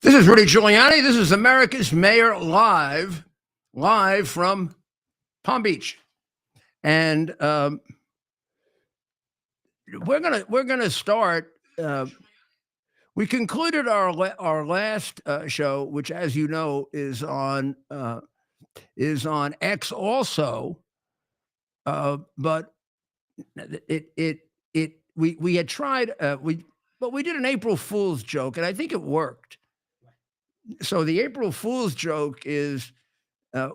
This is Rudy Giuliani. This is America's Mayor live from Palm Beach, and we're gonna start. We concluded our last show, which, as you know, is on X also, but we had tried we did an April Fool's joke, and I think it worked. So the April Fool's joke is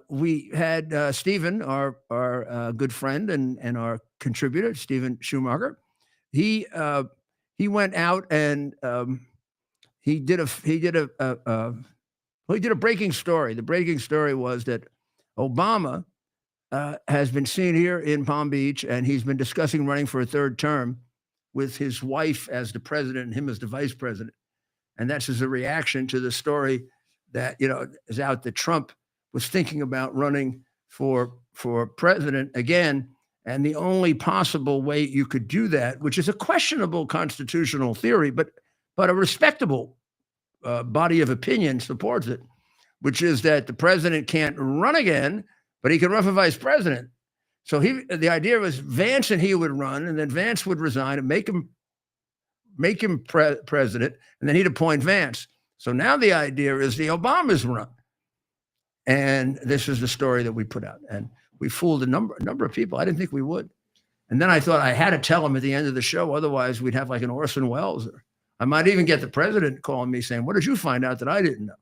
we had Stephen, our good friend and our contributor, Stephen Schumacher. He went out and he did a breaking story. The breaking story was that Obama has been seen here in Palm Beach, and he's been discussing running for a third term with his wife as the president and him as the vice president. And that's as a reaction to the story that, is out that Trump was thinking about running for president again. And the only possible way you could do that, which is a questionable constitutional theory, but a respectable body of opinion supports it, which is that the president can't run again, but he can run for vice president. So the idea was Vance and he would run, and then Vance would resign and make him president, and then he'd appoint Vance. So now the idea is the Obamas run. And this is the story that we put out. And we fooled a number of people. I didn't think we would. And then I thought I had to tell them at the end of the show. Otherwise, we'd have like an Orson Welles. Or I might even get the president calling me saying, "What did you find out that I didn't know?"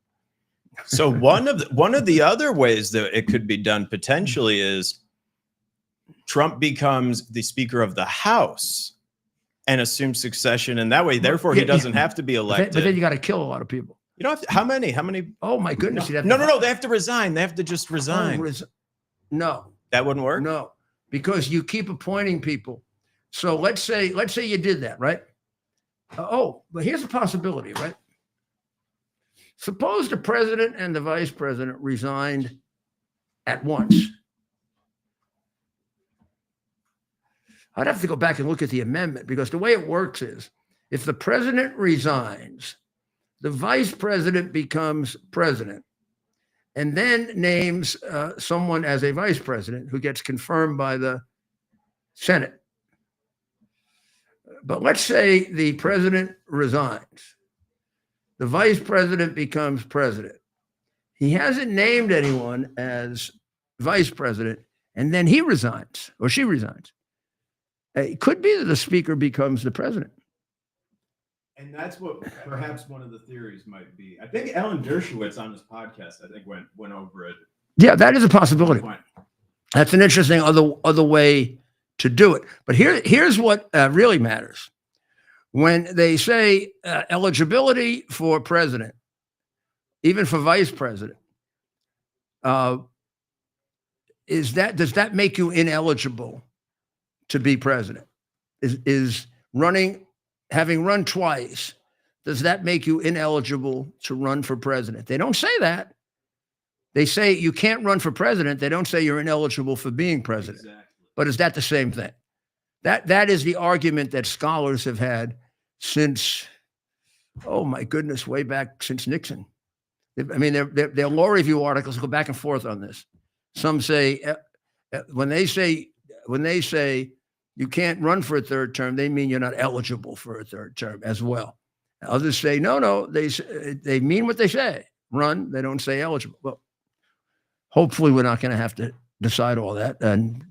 So one of the other ways that it could be done potentially is Trump becomes the Speaker of the House and assume succession, and that way, therefore, he doesn't have to be elected. But then you got to kill a lot of people. You don't have to, how many? Oh my goodness! No. They have to resign. They have to just resign. No, that wouldn't work. No, because you keep appointing people. So let's say you did that, right? But here's a possibility, right? Suppose the president and the vice president resigned at once. I'd have to go back and look at the amendment, because the way it works is if the president resigns, the vice president becomes president and then names someone as a vice president who gets confirmed by the Senate. But let's say the president resigns. The vice president becomes president. He hasn't named anyone as vice president, and then he resigns or she resigns. It could be that the speaker becomes the president. And that's what perhaps one of the theories might be. I think Alan Dershowitz on his podcast, I think, went over it. Yeah, that is a possibility. That's an interesting other way to do it. But here's what really matters. When they say eligibility for president, even for vice president, does that make you ineligible to be president? Is having run twice, does that make you ineligible to run for president? They don't say that. They say you can't run for president. They don't say you're ineligible for being president. Exactly. But is that the same thing? That is the argument that scholars have had since, oh my goodness, way back since Nixon. I mean, their law review articles go back and forth on this. Some say when they say you can't run for a third term, they mean you're not eligible for a third term as well. Others say no, they mean what they say. Run, they don't say eligible. Well, hopefully we're not going to have to decide all that. And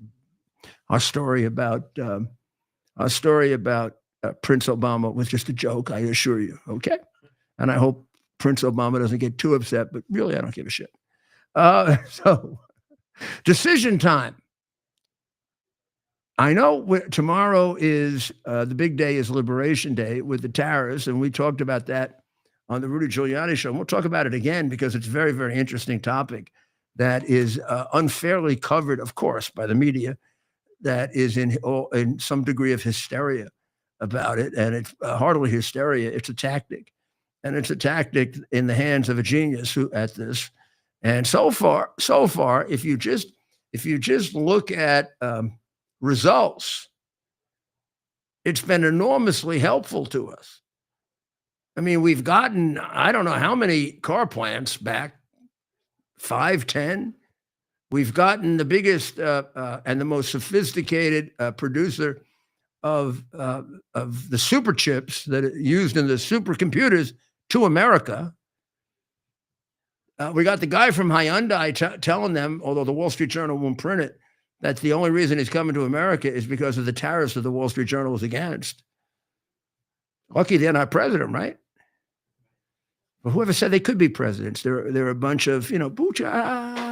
our story about Prince Obama was just a joke, I assure you. Okay, and I hope Prince Obama doesn't get too upset. But really, I don't give a shit. So, decision time. I know tomorrow is the big day is Liberation Day with the tariffs, and we talked about that on the Rudy Giuliani show. And we'll talk about it again because it's a very, very interesting topic that is unfairly covered, of course, by the media, that is in some degree of hysteria about it. And it's hardly hysteria. It's a tactic. And it's a tactic in the hands of a genius at this. And so far, if you just look at results, it's been enormously helpful to us. I mean, we've gotten, I don't know how many car plants back, 5, 10. We've gotten the biggest and the most sophisticated producer of the super chips that are used in the supercomputers to America. We got the guy from Hyundai telling them, although the Wall Street Journal won't print it, that the only reason he's coming to America is because of the tariffs that the Wall Street Journal was against. Lucky they're not president, right? But whoever said they could be presidents, they're a bunch of, boocha.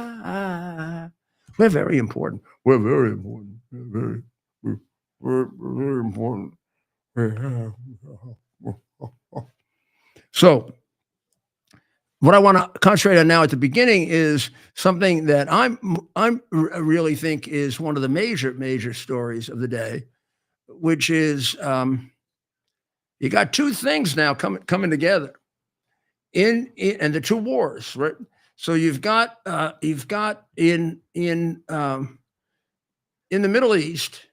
We're very important. We're very important. We're very important. So what I want to concentrate on now at the beginning is something that I really think is one of the major stories of the day, which is you got two things now coming together in and the two wars, right? So you've got in the Middle East,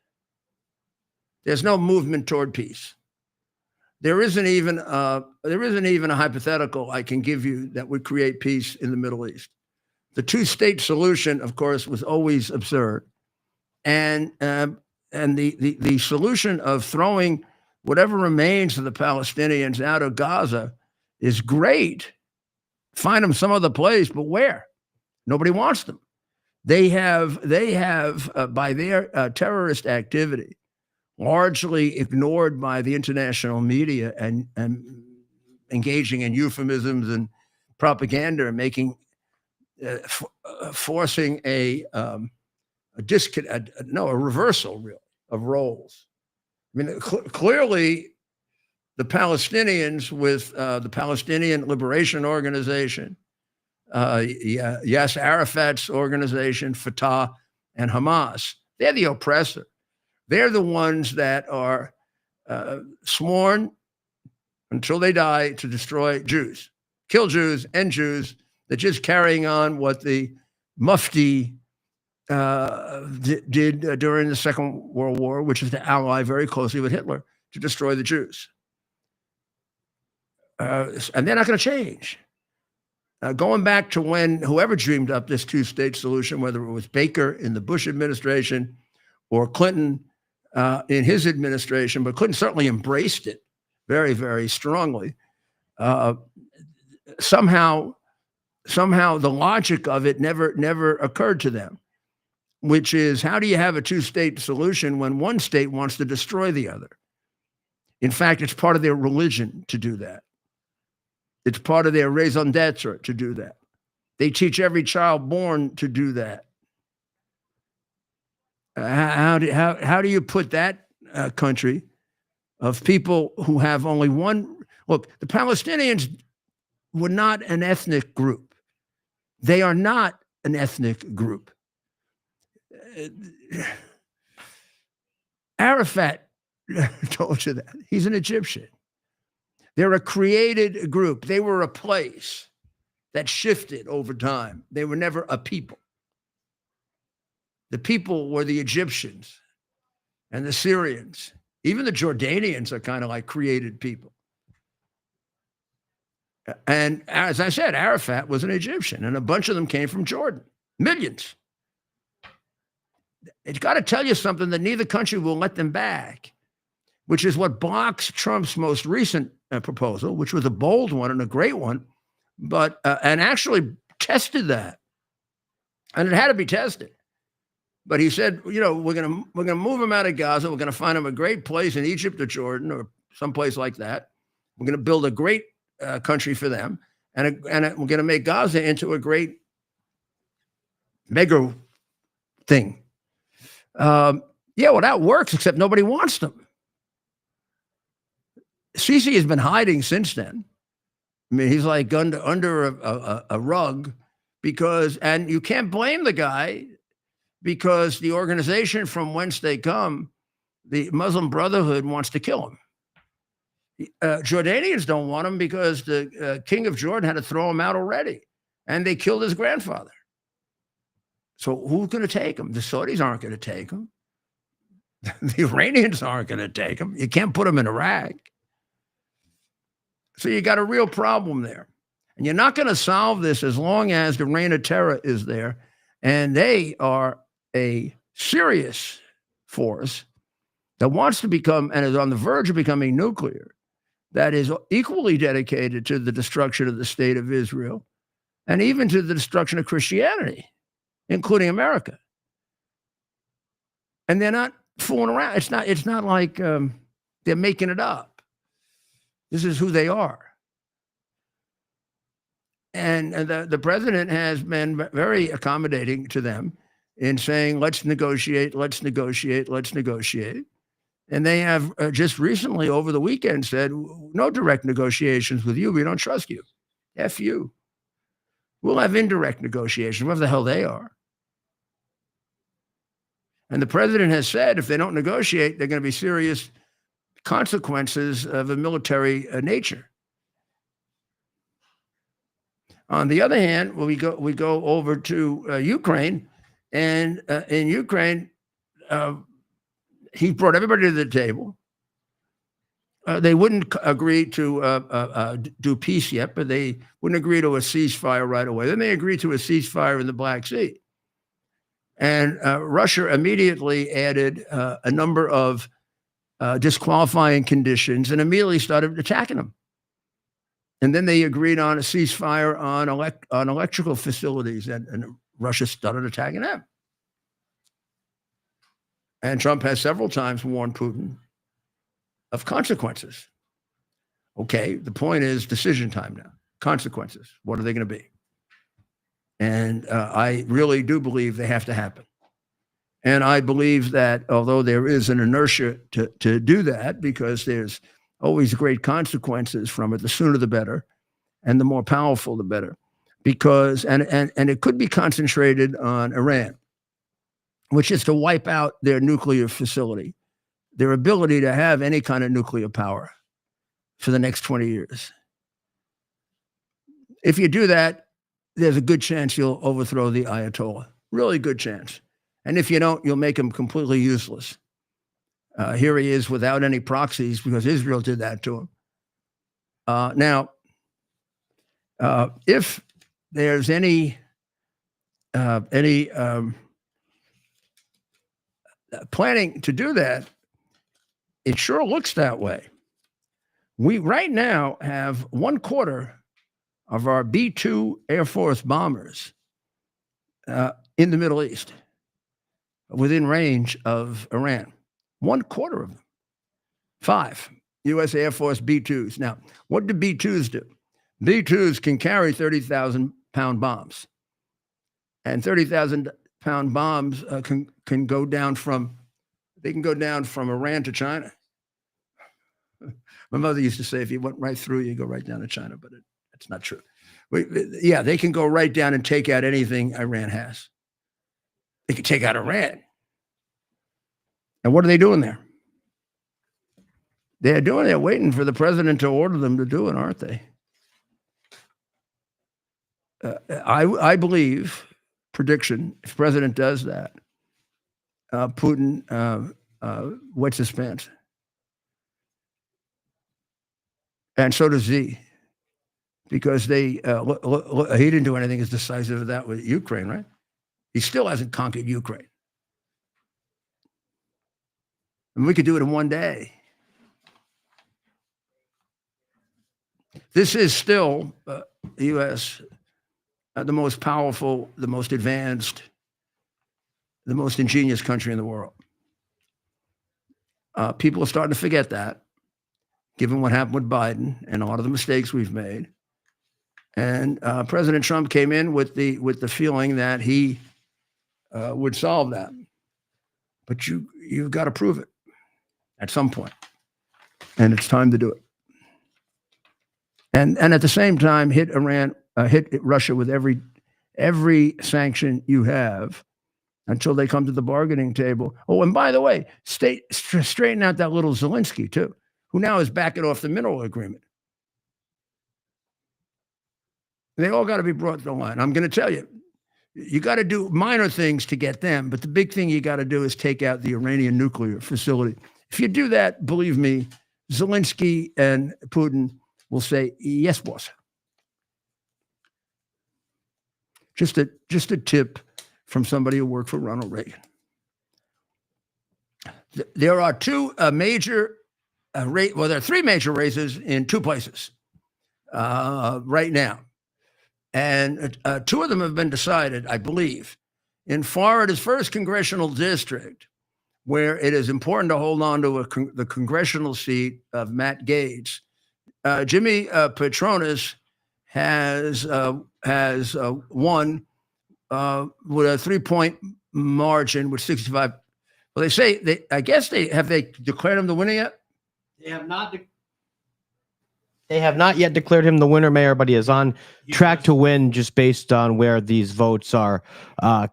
there's no movement toward peace. There isn't even a hypothetical I can give you that would create peace in the Middle East. The two-state solution, of course, was always absurd, and the solution of throwing whatever remains of the Palestinians out of Gaza is great. Find them some other place, but where? Nobody wants them. They have by their terrorist activity, largely ignored by the international media and engaging in euphemisms and propaganda and making forcing a reversal really of roles. I mean, clearly the Palestinians with the Palestinian Liberation Organization, Yasser Arafat's organization, Fatah, and Hamas, they're the oppressor. They're the ones that are sworn until they die to destroy Jews, kill Jews, end Jews. They're just carrying on what the Mufti did during the Second World War, which is to ally very closely with Hitler to destroy the Jews. And they're not going to change. Going back to when whoever dreamed up this two-state solution, whether it was Baker in the Bush administration or Clinton in his administration, but Clinton certainly embraced it very, very strongly. Somehow the logic of it never occurred to them, which is, how do you have a two-state solution when one state wants to destroy the other? In fact, it's part of their religion to do that. It's part of their raison d'etre to do that. They teach every child born to do that. How do you put that country of people who have only one? Look, the Palestinians were not an ethnic group. They are not an ethnic group. Arafat told you that. He's an Egyptian. They're a created group. They were a place that shifted over time. They were never a people. The people were the Egyptians and the Syrians. Even the Jordanians are kind of like created people. And as I said, Arafat was an Egyptian, and a bunch of them came from Jordan. Millions. It's got to tell you something that neither country will let them back, which is what blocks Trump's most recent proposal, which was a bold one and a great one, but and actually tested that, and it had to be tested. But he said, we're gonna move them out of Gaza. We're gonna find them a great place in Egypt or Jordan or someplace like that. We're gonna build a great country for them, and we're gonna make Gaza into a great mega thing. Well, that works, except nobody wants them. Sisi has been hiding since then. I mean, he's like under a rug and you can't blame the guy, because the organization from whence they come, the Muslim Brotherhood, wants to kill him. Jordanians don't want him because the king of Jordan had to throw him out already, and they killed his grandfather. So who's going to take him? The Saudis aren't going to take him. The Iranians aren't going to take him. You can't put him in Iraq. So you got a real problem there. And you're not going to solve this as long as the reign of terror is there. And they are a serious force that wants to become and is on the verge of becoming nuclear, that is equally dedicated to the destruction of the state of Israel and even to the destruction of Christianity, including America. And they're not fooling around. It's not like they're making it up. This is who they are. And the president has been very accommodating to them in saying, let's negotiate, let's negotiate, let's negotiate. And they have just recently over the weekend said, no direct negotiations with you. We don't trust you. F you. We'll have indirect negotiations, whatever the hell they are. And the president has said if they don't negotiate, there are going to be serious consequences of a military nature. On the other hand, we go over to Ukraine, and in Ukraine, he brought everybody to the table. They wouldn't agree to do peace yet, but they wouldn't agree to a ceasefire right away. Then they agreed to a ceasefire in the Black Sea. And Russia immediately added a number of disqualifying conditions and immediately started attacking them. And then they agreed on a ceasefire on electrical facilities, and Russia started attacking them. And Trump has several times warned Putin of consequences. Okay, the point is decision time now. Consequences. What are they going to be? And I really do believe they have to happen. And I believe that although there is an inertia to do that, because there's always great consequences from it, the sooner the better, and the more powerful the better. Because, and it could be concentrated on Iran, which is to wipe out their nuclear facility, their ability to have any kind of nuclear power for the next 20 years. If you do that, there's a good chance you'll overthrow the Ayatollah. Really good chance. And if you don't, you'll make him completely useless. Here he is without any proxies because Israel did that to him. Now, if there's any planning to do that, it sure looks that way. We right now have 1/4 of our B-2 Air Force bombers in the Middle East, within range of Iran. 1/4 of them. 5 U.S. Air Force B-2s. Now, what do B-2s do? B-2s can carry 30,000-pound bombs. And 30,000-pound bombs can go down from Iran to China. My mother used to say, if you went right through, you go right down to China, but it's not true. Yeah, they can go right down and take out anything Iran has. They can take out Iran. And what are they doing there? They're waiting for the president to order them to do it, aren't they? I believe, prediction, if the president does that, Putin wets his pants. And so does he. Because he didn't do anything as decisive as that with Ukraine, right? He still hasn't conquered Ukraine. And we could do it in one day. This is still the U.S., the most powerful, the most advanced, the most ingenious country in the world. People are starting to forget that, given what happened with Biden and a lot of the mistakes we've made. And President Trump came in with the feeling that he would solve that. But you've got to prove it at some point. And it's time to do it. And at the same time, hit Russia with every sanction you have until they come to the bargaining table. Oh, and by the way, straighten out that little Zelensky too, who now is backing off the mineral agreement. They all got to be brought to the line. I'm going to tell you, you got to do minor things to get them, but the big thing you got to do is take out the Iranian nuclear facility. If you do that, believe me, Zelensky and Putin will say, yes, boss. Just a tip from somebody who worked for Ronald Reagan. There are two major well, there are three major races in two places right now. And two of them have been decided, I believe. In Florida's first congressional district, where it is important to hold on to the congressional seat of Matt Gaetz, Jimmy Patronis has won with a 3-point margin with 65. Well, they say I guess they declared him the winner yet? They have not. They have not yet declared him the winner, Mayor, but he is on track to win just based on where these votes are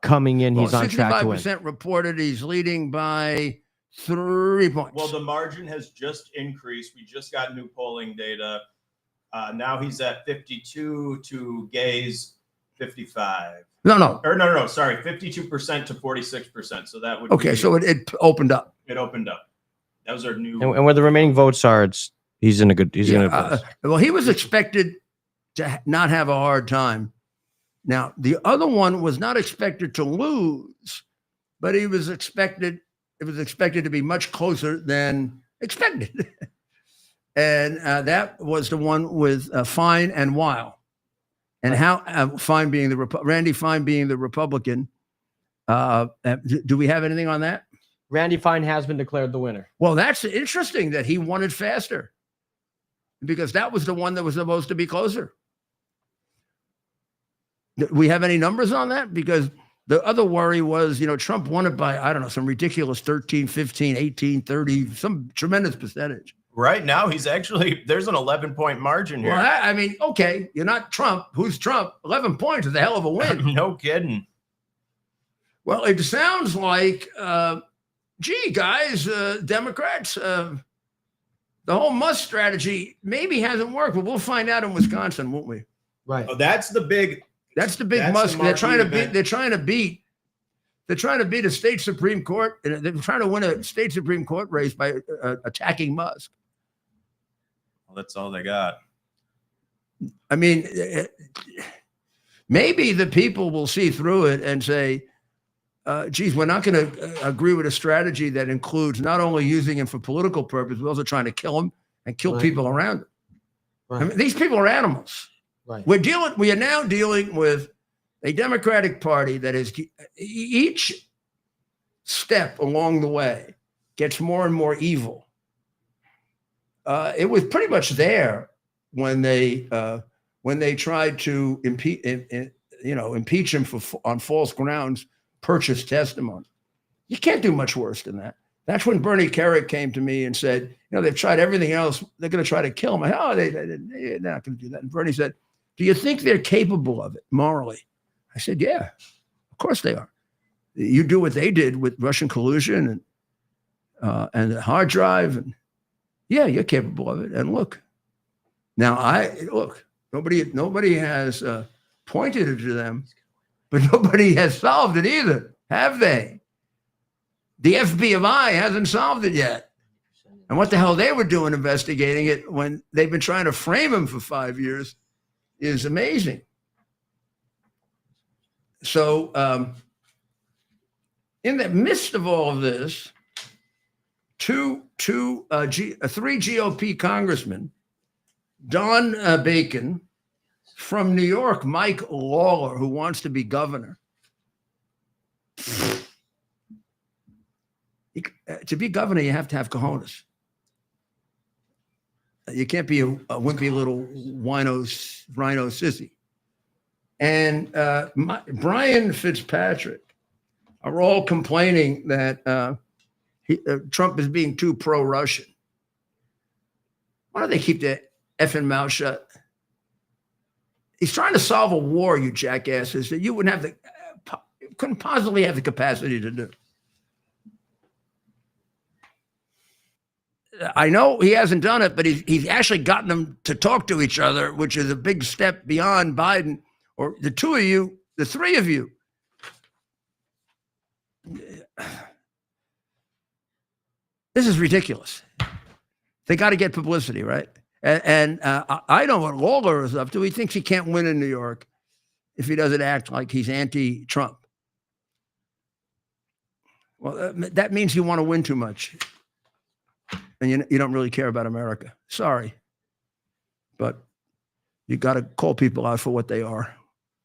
coming in. He's on track to win. 65% reported he's leading by 3 points. Well, the margin has just increased. We just got new polling data. Now he's at 52 to Gay's 55. No. Sorry, 52% to 46%. So that would okay. So it opened up. It opened up. That was our new. And where the remaining votes are, he's in a good. He's in a good place. Well, he was expected to not have a hard time. Now, the other one was not expected to lose, but he was expected. It was expected to be much closer than expected, and that was the one with Fine and Weil, and how Fine being Randy Fine being the Republican. Do we have anything on that? Randy Fine has been declared the winner. Well, that's interesting that he won it faster, because that was the one that was supposed to be closer. Do we have any numbers on that? Because the other worry was, Trump won it by, I don't know, some ridiculous 13, 15, 18, 30, some tremendous percentage. Right now, there's an 11-point margin here. Well, I mean, okay, you're not Trump. Who's Trump? 11 points is a hell of a win. No kidding. Well, it sounds like, gee, guys, Democrats, the whole Musk strategy maybe hasn't worked, but we'll find out in Wisconsin, won't we? Right. Oh, that's the big Musk. They're trying to beat a state Supreme Court. They're trying to win a state Supreme Court race by attacking Musk. Well, that's all they got. I mean, maybe the people will see through it and say, geez, we're not going to agree with a strategy that includes not only using him for political purposes, but also trying to kill him and kill people around him. Right. I mean, these people are animals. Right. We are now dealing with a Democratic Party that is each step along the way gets more and more evil. It was pretty much there when they tried to impeach him on false grounds, purchase testimony. You can't do much worse than that. That's when Bernie Kerik came to me and said, they've tried everything else. They're going to try to kill him. They're not going to do that. And Bernie said, do you think they're capable of it morally? I said, yeah, of course they are. You do what they did with Russian collusion and the hard drive, and yeah, you're capable of it. And look, now nobody has pointed it to them, but nobody has solved it either, have they? The FBI hasn't solved it yet. And what the hell they were doing investigating it when they've been trying to frame him for 5 years is amazing. So in the midst of all of this, three GOP congressmen, Don Bacon, from New York, Mike Lawler, who wants to be governor. To be governor, you have to have cojones. You can't be a wimpy little rhino sissy. And Brian Fitzpatrick are all complaining that Trump is being too pro-Russian. Why don't they keep their effing mouth shut? He's trying to solve a war, you jackasses, that you couldn't possibly have the capacity to do. I know he hasn't done it, but he's actually gotten them to talk to each other, which is a big step beyond Biden or the two of you, the three of you. This is ridiculous. They got to get publicity, right? I know what Lawler is up to. He thinks he can't win in New York if he doesn't act like he's anti-Trump. Well, that means you want to win too much. And you don't really care about America. Sorry. But you got to call people out for what they are.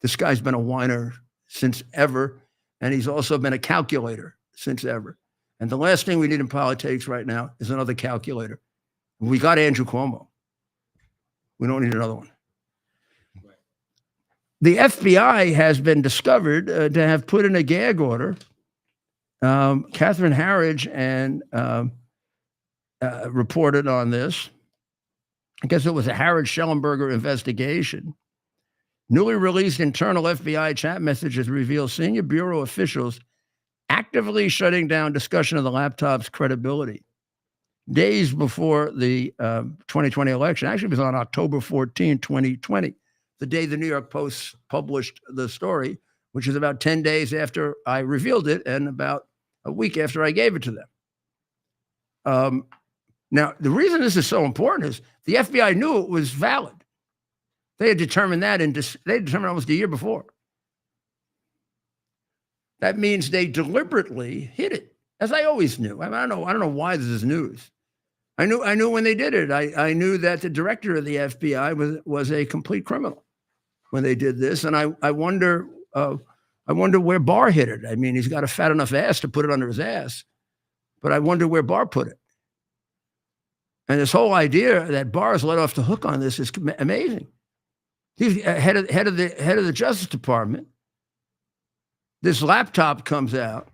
This guy's been a whiner since ever. And he's also been a calculator since ever. And the last thing we need in politics right now is another calculator. We got Andrew Cuomo. We don't need another one. The FBI has been discovered to have put in a gag order. Catherine Harridge and reported on this. I guess it was a Harridge-Schellenberger investigation. Newly released internal FBI chat messages reveal senior bureau officials actively shutting down discussion of the laptop's credibility. Days before the 2020 election, actually it was on October 14, 2020, the day the New York Post published the story, which is about 10 days after I revealed it and about a week after I gave it to them. Now, the reason this is so important is the FBI knew it was valid. They had determined that, they determined almost a year before. That means they deliberately hid it, as I always knew. I don't know why this is news. I knew when they did it. I knew that the director of the FBI was a complete criminal when they did this, and I wonder where Barr hid it. I mean, he's got a fat enough ass to put it under his ass, but I wonder where Barr put it. And this whole idea that Barr is let off the hook on this is amazing. He's head of the Justice Department. This laptop comes out.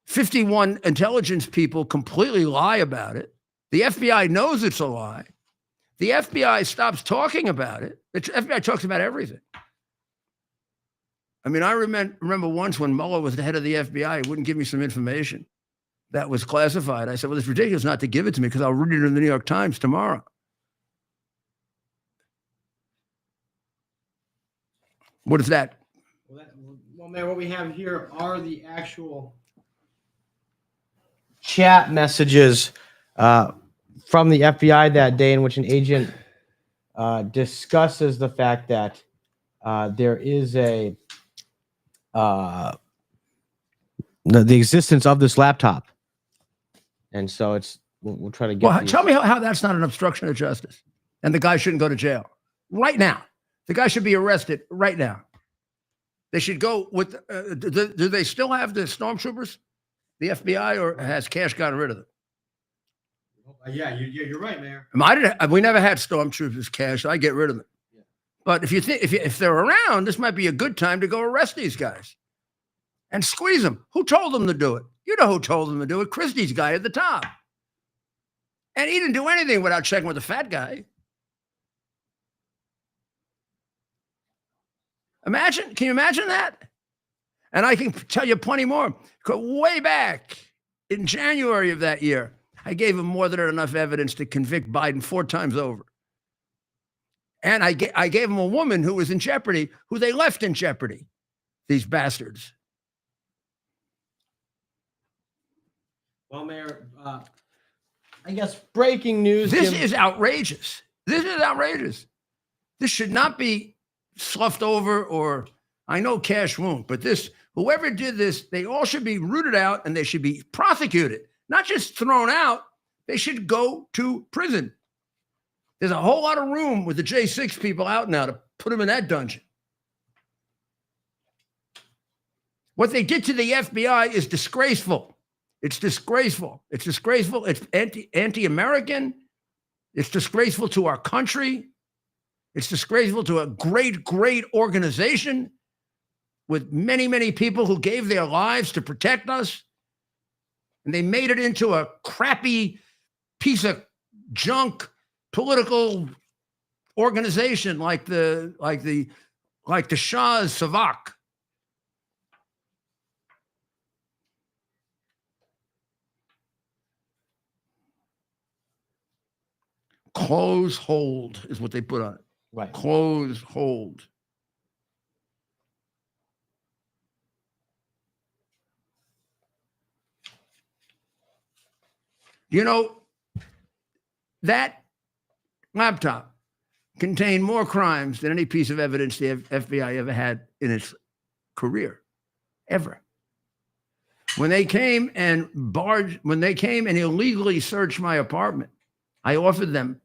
51 intelligence people completely lie about it. The FBI knows it's a lie. The FBI stops talking about it. The FBI talks about everything. I mean, I remember once when Mueller was the head of the FBI, he wouldn't give me some information that was classified. I said, well, it's ridiculous not to give it to me because I'll read it in the New York Times tomorrow. What is that? Well, Mayor, what we have here are the actual chat messages from the FBI that day in which an agent discusses the fact that there is the existence of this laptop. And so we'll try to get. Well, tell me how that's not an obstruction of justice and the guy shouldn't go to jail right now. The guy should be arrested right now. They should go with, do they still have the stormtroopers, the FBI, or has Cash gotten rid of them? Yeah, you're right, Mayor. We never had stormtroopers, Cash. I get rid of them. Yeah. But if they're around, this might be a good time to go arrest these guys and squeeze them. Who told them to do it? You know who told them to do it? Christie's guy at the top. And he didn't do anything without checking with the fat guy. Can you imagine that? And I can tell you plenty more. Way back in January of that year, I gave him more than enough evidence to convict Biden 4 times over. And I gave him a woman who was in jeopardy, who they left in jeopardy, these bastards. Well, Mayor, I guess breaking news. This is outrageous. This is outrageous. This should not be sloughed over, or I know Cash won't, but whoever did this, they all should be rooted out and they should be prosecuted, not just thrown out. They should go to prison. There's a whole lot of room with the J6 people out now to put them in that dungeon. What they did to the FBI is disgraceful. It's disgraceful. It's disgraceful. It's anti-American. It's disgraceful to our country. It's disgraceful to a great, great organization with many, many people who gave their lives to protect us. And they made it into a crappy piece of junk political organization like the Shah's Savak. Close hold is what they put on it. Right. Close hold. You know, that laptop contained more crimes than any piece of evidence the FBI ever had in its career, ever. When they came and illegally searched my apartment, I offered them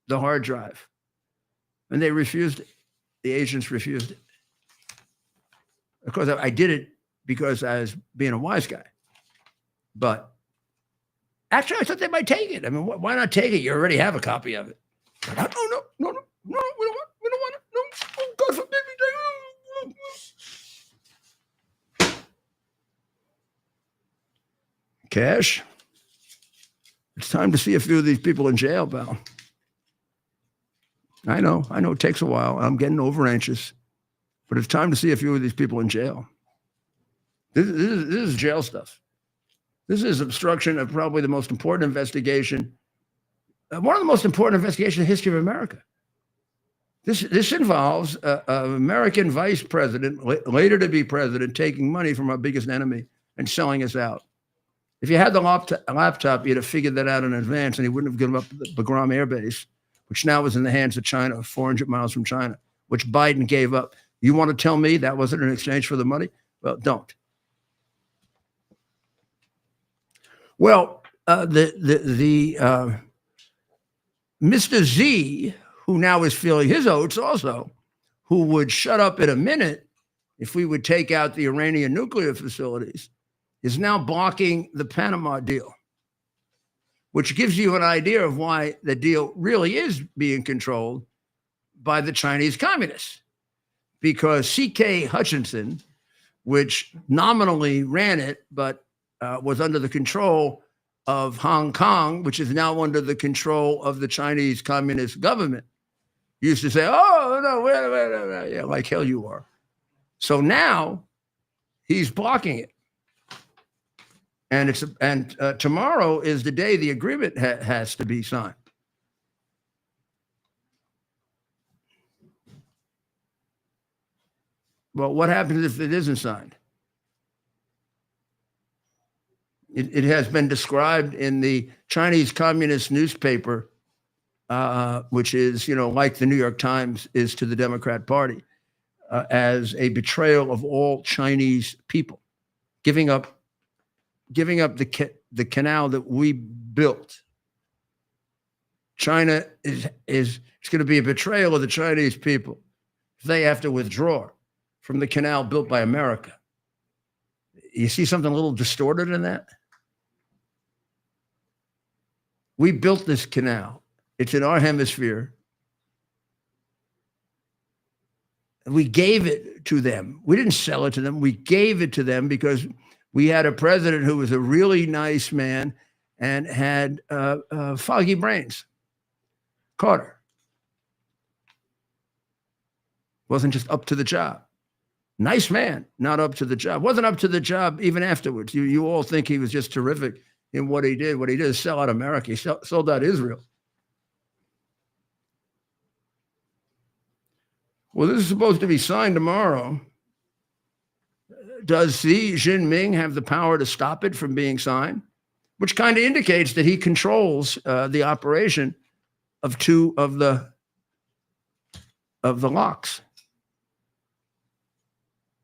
the hard drive, and they refused it. The agents refused it. Of course, I did it because I was being a wise guy. But actually, I thought they might take it. I mean, why not take it? You already have a copy of it. No, we don't want it. No, oh, God forbid we take it. Cash, it's time to see a few of these people in jail, pal. I know it takes a while. I'm getting over anxious, but it's time to see a few of these people in jail. This is jail stuff. This is obstruction of probably the most important investigation, one of the most important investigations in the history of America. This involves an American vice president, later to be president, taking money from our biggest enemy and selling us out. If you had the laptop, you'd have figured that out in advance, and he wouldn't have given up the Bagram Air Base, which now is in the hands of China, 400 miles from China, which Biden gave up. You want to tell me that wasn't in exchange for the money? Well, don't. Well, Mr. Z, who now is feeling his oats also, who would shut up in a minute if we would take out the Iranian nuclear facilities, is now blocking the Panama deal, which gives you an idea of why the deal really is being controlled by the Chinese communists. Because C.K. Hutchinson, which nominally ran it, but was under the control of Hong Kong, which is now under the control of the Chinese communist government, used to say, oh, no, wait, yeah, like hell you are. So now he's blocking it. And tomorrow is the day the agreement has to be signed. Well, what happens if it isn't signed? It has been described in the Chinese Communist newspaper, which is, like the New York Times is to the Democrat Party, as a betrayal of all Chinese people, giving up the canal that we built. China is going to be a betrayal of the Chinese people if they have to withdraw from the canal built by America. You see something a little distorted in that? We built this canal. It's in our hemisphere. We gave it to them. We didn't sell it to them. We gave it to them because we had a president who was a really nice man and had foggy brains. Carter wasn't just up to the job. Nice man, not up to the job. Wasn't up to the job even afterwards. You all think he was just terrific in what he did. What he did is sell out America. He sold out Israel. Well, this is supposed to be signed tomorrow. Does Xi Jinping have the power to stop it from being signed? Which kind of indicates that he controls the operation of two of the locks.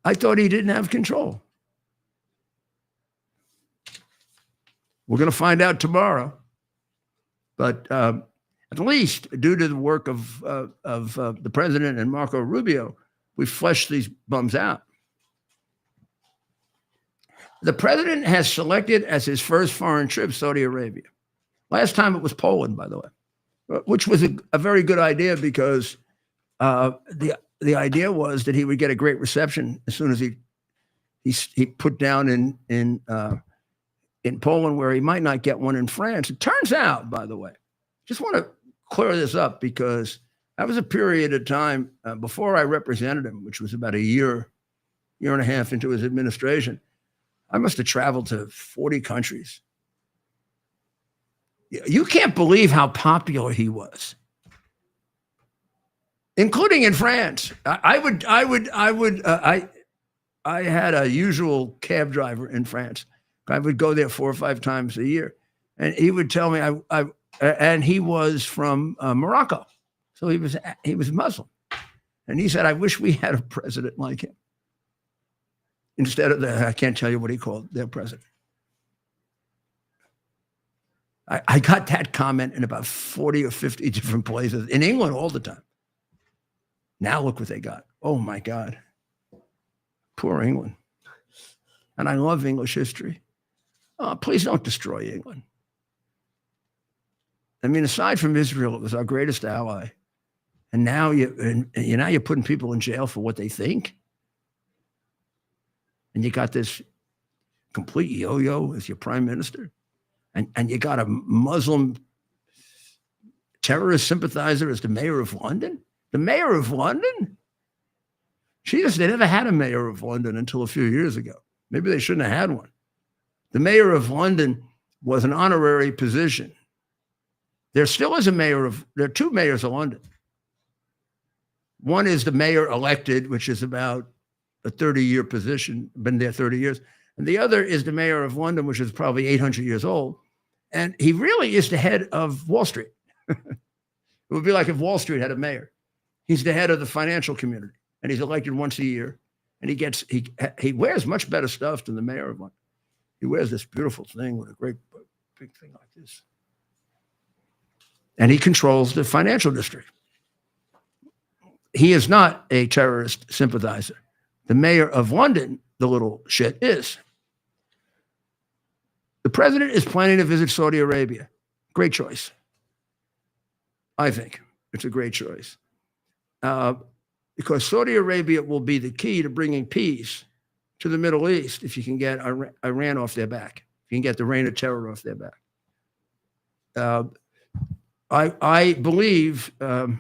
I thought he didn't have control. We're going to find out tomorrow. But at least due to the work of the president and Marco Rubio, we fleshed these bums out. The president has selected as his first foreign trip Saudi Arabia. Last time it was Poland, by the way, which was a very good idea because the idea was that he would get a great reception as soon as he put down in Poland, where he might not get one in France. It turns out, by the way, just want to clear this up because that was a period of time before I represented him, which was about a year and a half into his administration. I must have traveled to 40 countries. You can't believe how popular he was, including in France. I had a usual cab driver in France. I would go there 4 or 5 times a year, and he would tell me and he was from Morocco, so he was Muslim, and he said, "I wish we had a president like him instead of I can't tell you what he called their president." I got that comment in about 40 or 50 different places in England all the time. Now look what they got. Oh my God. Poor England. And I love English history. Oh, please don't destroy England. I mean, aside from Israel, it was our greatest ally. And now you're putting people in jail for what they think. And you got this complete yo-yo as your prime minister. And you got a Muslim terrorist sympathizer as the mayor of London? The mayor of London? They never had a mayor of London until a few years ago. Maybe they shouldn't have had one. The mayor of London was an honorary position. There still is there are two mayors of London. One is the mayor elected, which is about a 30-year position, been there 30 years. And the other is the mayor of London, which is probably 800 years old. And he really is the head of Wall Street. It would be like if Wall Street had a mayor. He's the head of the financial community, and he's elected once a year. And he wears much better stuff than the mayor of London. He wears this beautiful thing with a great big thing like this. And he controls the financial district. He is not a terrorist sympathizer. The mayor of London, the little shit, is. The president is planning to visit Saudi Arabia. Great choice. I think it's a great choice. Because Saudi Arabia will be the key to bringing peace to the Middle East if you can get Iran off their back, if you can get the reign of terror off their back. I believe that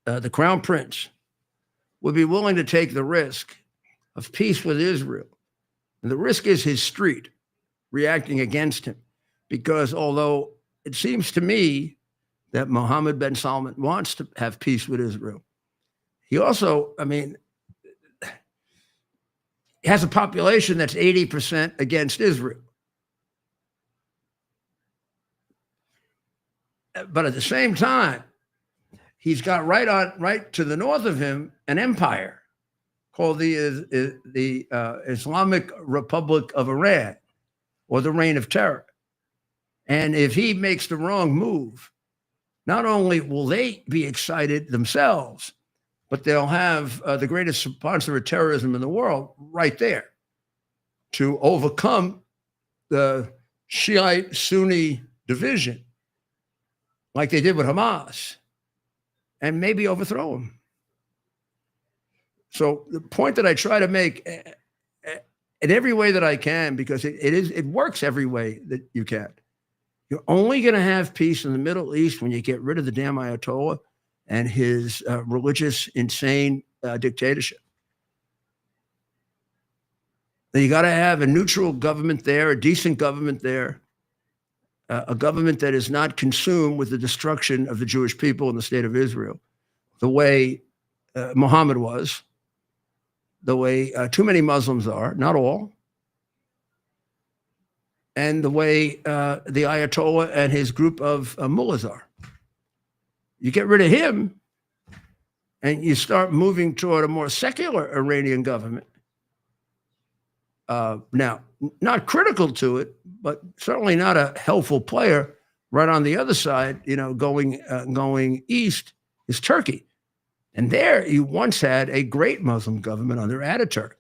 the Crown Prince would be willing to take the risk of peace with Israel. And the risk is his street reacting against him. Because although it seems to me that Mohammed bin Salman wants to have peace with Israel, he also, has a population that's 80% against Israel. But at the same time, he's got right to the north of him an empire called the Islamic Republic of Iran, or the Reign of Terror. And if he makes the wrong move, not only will they be excited themselves, but they'll have the greatest sponsor of terrorism in the world right there to overcome the Shiite-Sunni division, like they did with Hamas, and maybe overthrow them. So the point that I try to make in every way that I can, because it works every way that you can. You're only going to have peace in the Middle East when you get rid of the damn Ayatollah and his religious, insane dictatorship. You got to have a neutral government there, a decent government there, a government that is not consumed with the destruction of the Jewish people in the state of Israel, the way Muhammad was, the way too many Muslims are, not all, and the way the Ayatollah and his group of mullahs are. You get rid of him, and you start moving toward a more secular Iranian government. Now, not critical to it, but certainly not a helpful player. Right on the other side, going east is Turkey. And there you once had a great Muslim government under Ataturk.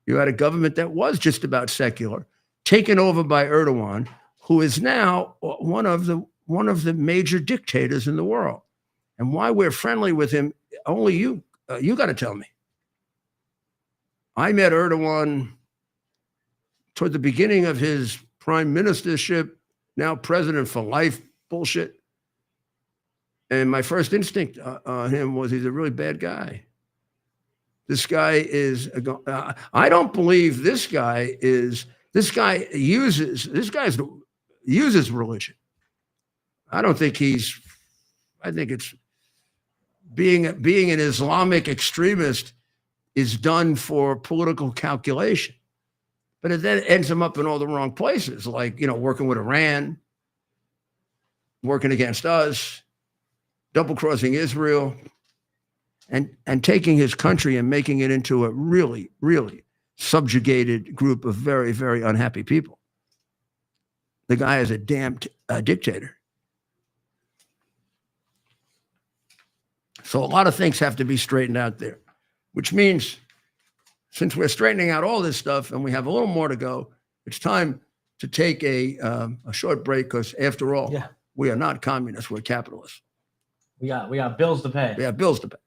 You had a government that was just about secular, taken over by Erdogan, who is now one of the major dictators in the world. And why we're friendly with him, only you got to tell me. I met Erdogan toward the beginning of his prime ministership, now president for life bullshit. And my first instinct on him was he's a really bad guy. This guy I don't believe this guy uses religion. I think it's being an Islamic extremist is done for political calculation. but it then ends him up in all the wrong places, like, working with Iran, working against us, double-crossing Israel, and taking his country and making it into a really, really subjugated group of very, very unhappy people. The guy is a damn dictator. So a lot of things have to be straightened out there, which means since we're straightening out all this stuff and we have a little more to go, it's time to take a short break because, after all, we are not communists, we're capitalists. We got bills to pay. We have bills to pay.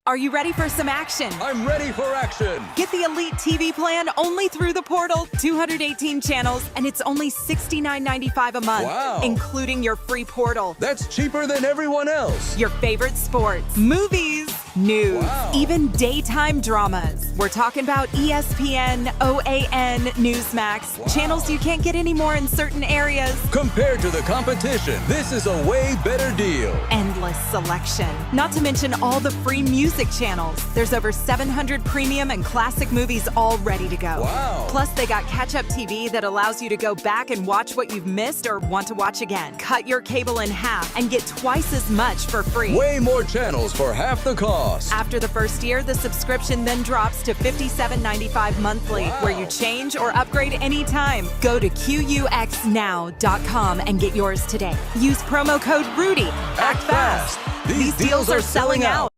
Are you ready for some action? I'm ready for action. Get the Elite TV plan only through the portal. 218 channels, and it's only $69.95 a month, Wow. including your free portal. That's cheaper than everyone else. Your favorite sports, movies, news, Wow. even daytime dramas. We're talking about ESPN, OAN, Newsmax, Wow. channels you can't get anymore in certain areas. Compared to the competition, this is a way better deal. Endless selection. Not to mention all the free music channels. There's over 700 premium and classic movies all ready to go. Wow. Plus, they got catch-up TV that allows you to go back and watch what you've missed or want to watch again. Cut your cable in half and get twice as much for free. Way more channels for half the cost. After the first year, the subscription then drops to $57.95 monthly, Wow. where you change or upgrade anytime. Go to QUXNow.com and get yours today. Use promo code RUDY. Act fast. These deals are selling out.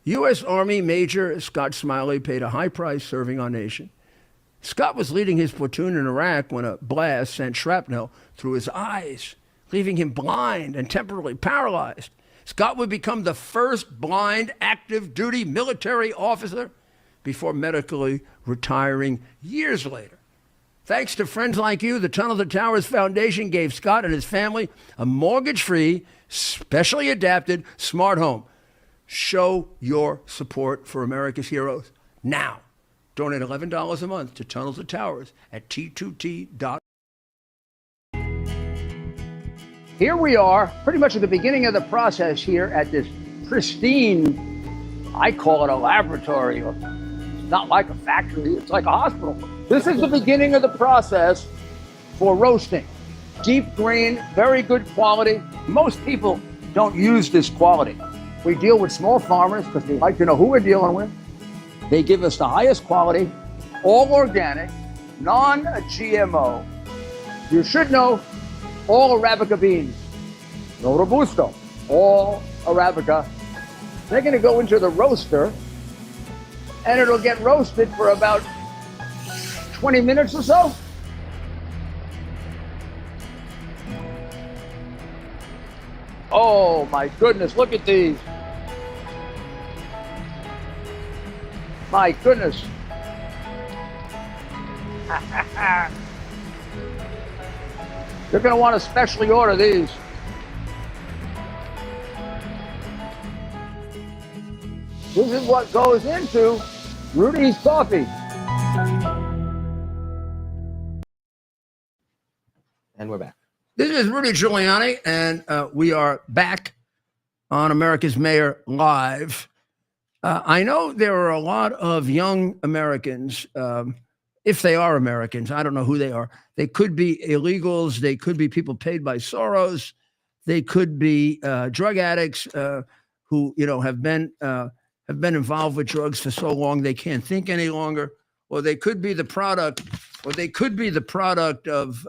U.S. Army Major Scott Smiley paid a high price serving our nation. Scott was leading his platoon in Iraq when a blast sent shrapnel through his eyes, leaving him blind and temporarily paralyzed. Scott would become the first blind active duty military officer before medically retiring years later. Thanks to friends like you, the Tunnel to Towers Foundation gave Scott and his family a mortgage-free, specially adapted smart home. Show your support for America's heroes now. Donate $11 a month to Tunnel to Towers at T2T.org. Here we are, pretty much at the beginning of the process here at this pristine, I call it a laboratory. It's not like a factory, it's like a hospital. This is the beginning of the process for roasting. Deep grain, very good quality. Most people don't use this quality. We deal with small farmers because we like to know who we're dealing with. They give us the highest quality, all organic, non-GMO. You should know all Arabica beans, no Robusto, all Arabica. They're going to go into the roaster and it'll get roasted for about 20 minutes or so. Oh my goodness, look at these. My goodness. You're going to want to specially order these. This is what goes into Rudy's coffee. And we're back. This is Rudy Giuliani, and we are back on America's Mayor Live. I know there are a lot of young Americans, if they are Americans, I don't know who they are. They could be illegals. They could be people paid by Soros. They could be drug addicts who, have been involved with drugs for so long they can't think any longer. Or they could be the product, of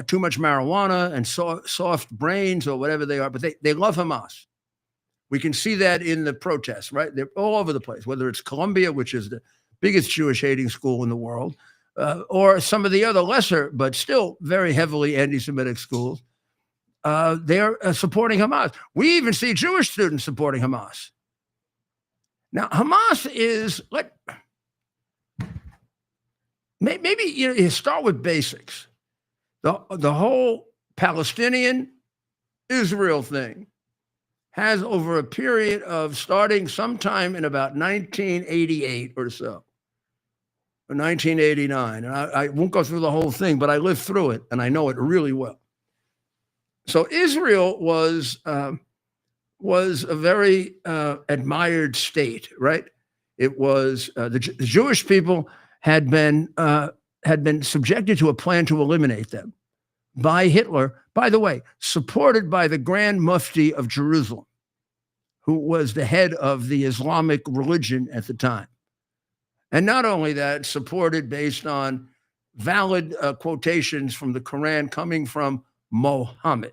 too much marijuana and soft brains or whatever they are. But they love Hamas. We can see that in the protests, right? They're all over the place, whether it's Columbia, which is the biggest Jewish hating school in the world, or some of the other lesser, but still very heavily anti-Semitic schools. They're supporting Hamas. We even see Jewish students supporting Hamas. Now, Hamas is, maybe you start with basics. The whole Palestinian-Israel thing has, over a period of starting sometime in about 1988 or so, or 1989, and I won't go through the whole thing, but I lived through it, and I know it really well. So Israel was a very admired state, right? It was the Jewish people had been subjected to a plan to eliminate them by Hitler, by the way, supported by the Grand Mufti of Jerusalem, who was the head of the Islamic religion at the time. And not only that, supported based on valid quotations from the Quran coming from Mohammed.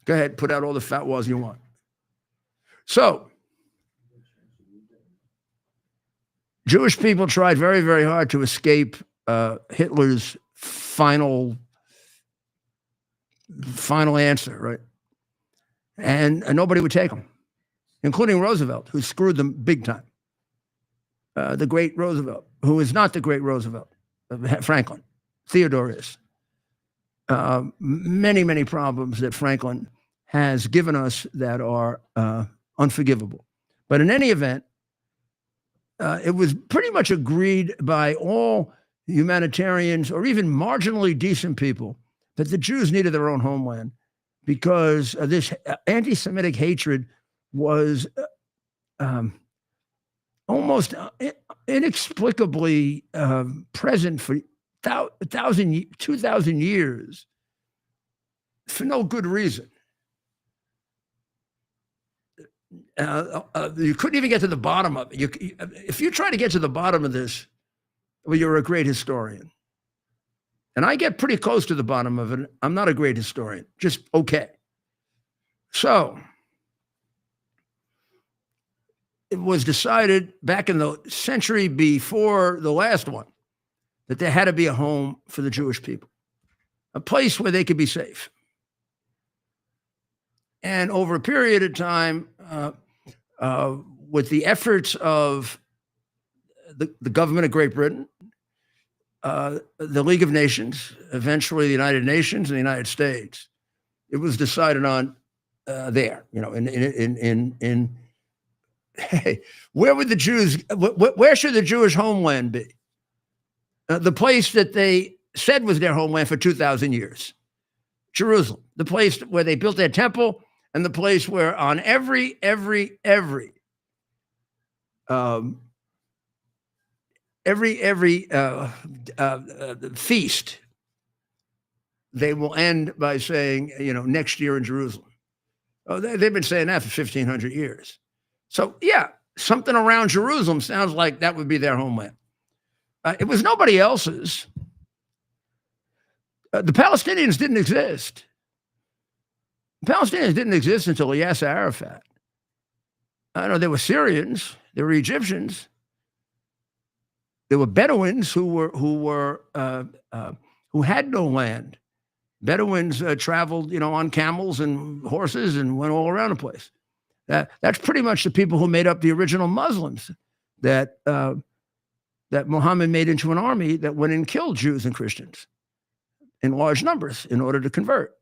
Go ahead, put out all the fatwas you want. So, Jewish people tried very, very hard to escape Hitler's final answer, right? And nobody would take them, including Roosevelt, who screwed them big time. The great Roosevelt, who is not the great Roosevelt, Franklin. Theodore is. Many, many problems that Franklin has given us that are unforgivable. But in any event, it was pretty much agreed by all humanitarians or even marginally decent people that the Jews needed their own homeland because this anti-Semitic hatred was almost inexplicably present for 2,000 years for no good reason. You couldn't even get to the bottom of it. If you try to get to the bottom of this, well, you're a great historian. And I get pretty close to the bottom of it. I'm not a great historian, just okay. So it was decided back in the century before the last one that there had to be a home for the Jewish people, a place where they could be safe. And over a period of time, with the efforts of the government of Great Britain, the League of Nations, eventually the United Nations and the United States, it was decided on there, hey, where would the Jews, where should the Jewish homeland be? The place that they said was their homeland for 2,000 years, Jerusalem, the place where they built their temple, and the place where on every feast, they will end by saying, next year in Jerusalem. Oh, they've been saying that for 1,500 years. So yeah, something around Jerusalem sounds like that would be their homeland. It was nobody else's. The Palestinians didn't exist. The Palestinians didn't exist until Yasser Arafat. I know there were Syrians, there were Egyptians, there were Bedouins who had no land. Bedouins traveled, on camels and horses and went all around the place. That's pretty much the people who made up the original Muslims that Muhammad made into an army that went and killed Jews and Christians in large numbers in order to convert.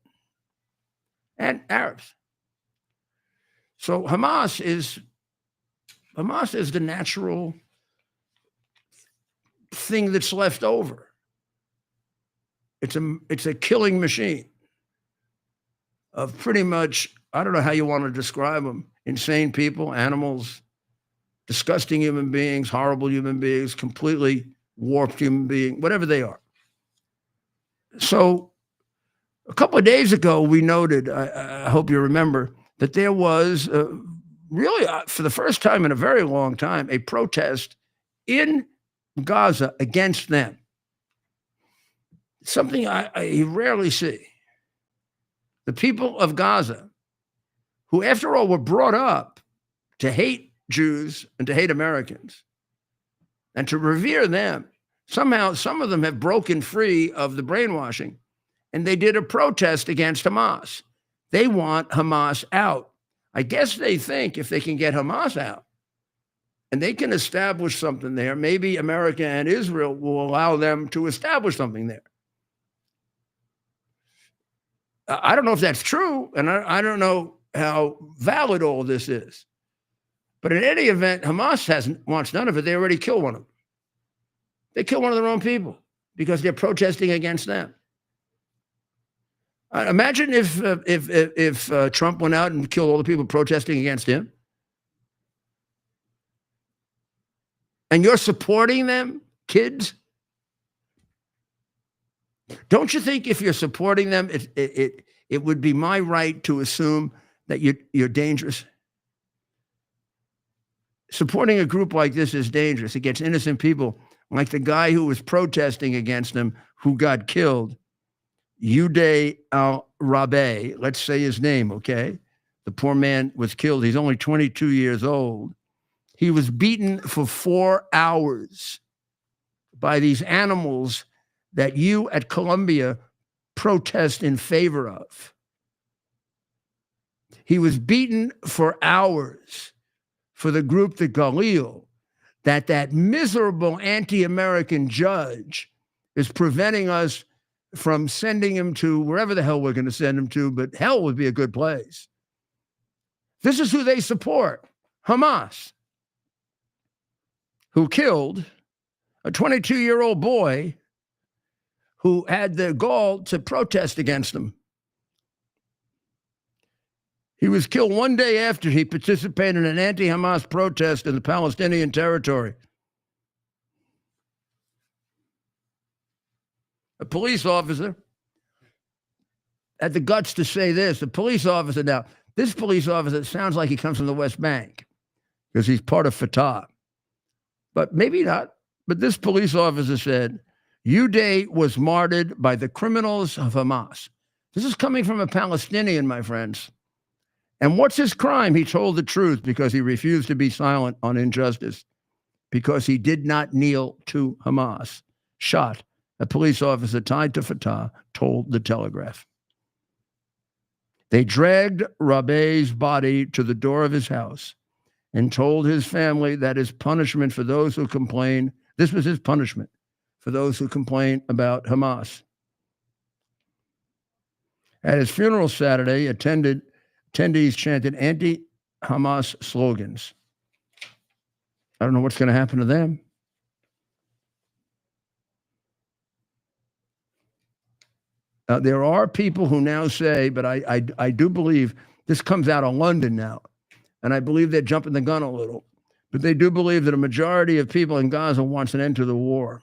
And Arabs. So Hamas is the natural thing that's left over. It's a killing machine of pretty much, I don't know how you want to describe them, insane people, animals, disgusting human beings, horrible human beings, completely warped human beings, whatever they are. So a couple of days ago, we noted, I hope you remember, that there was really, for the first time in a very long time, a protest in Gaza against them. Something I rarely see. The people of Gaza, who after all were brought up to hate Jews and to hate Americans and to revere them, somehow some of them have broken free of the brainwashing. And they did a protest against Hamas. They want Hamas out. I guess they think if they can get Hamas out and they can establish something there, maybe America and Israel will allow them to establish something there. I don't know if that's true, and I don't know how valid all this is. But in any event, Hamas wants none of it. They already killed one of them. They killed one of their own people because they're protesting against them. Imagine if Trump went out and killed all the people protesting against him. And you're supporting them, kids? Don't you think if you're supporting them, it would be my right to assume that you're dangerous? Supporting a group like this is dangerous. It gets innocent people, like the guy who was protesting against them, who got killed, Uday al-Rabi. Let's say his name, okay? The poor man was killed. He's only 22 years old. He was beaten for 4 hours by these animals that you at Columbia protest in favor of. He was beaten for hours for the group, the Galil, that miserable anti-American judge is preventing us from sending him to wherever the hell we're going to send him to, but hell would be a good place. This is who they support, Hamas, who killed a 22-year-old boy who had the gall to protest against them. He was killed one day after he participated in an anti-Hamas protest in the Palestinian territory. A police officer had the guts to say this. The police officer now, this police officer sounds like he comes from the West Bank because he's part of Fatah. But maybe not. But this police officer said, Uday was martyred by the criminals of Hamas. This is coming from a Palestinian, my friends. And what's his crime? He told the truth because he refused to be silent on injustice, because he did not kneel to Hamas. Shot. A police officer tied to Fatah told the Telegraph. They dragged Rabi's body to the door of his house and told his family that his punishment for those who complain, this was his punishment for those who complain about Hamas. At his funeral Saturday, attendees chanted anti-Hamas slogans. I don't know what's going to happen to them. There are people who now say, but I do believe this comes out of London now, and I believe they're jumping the gun a little, but they do believe that a majority of people in Gaza wants an end to the war.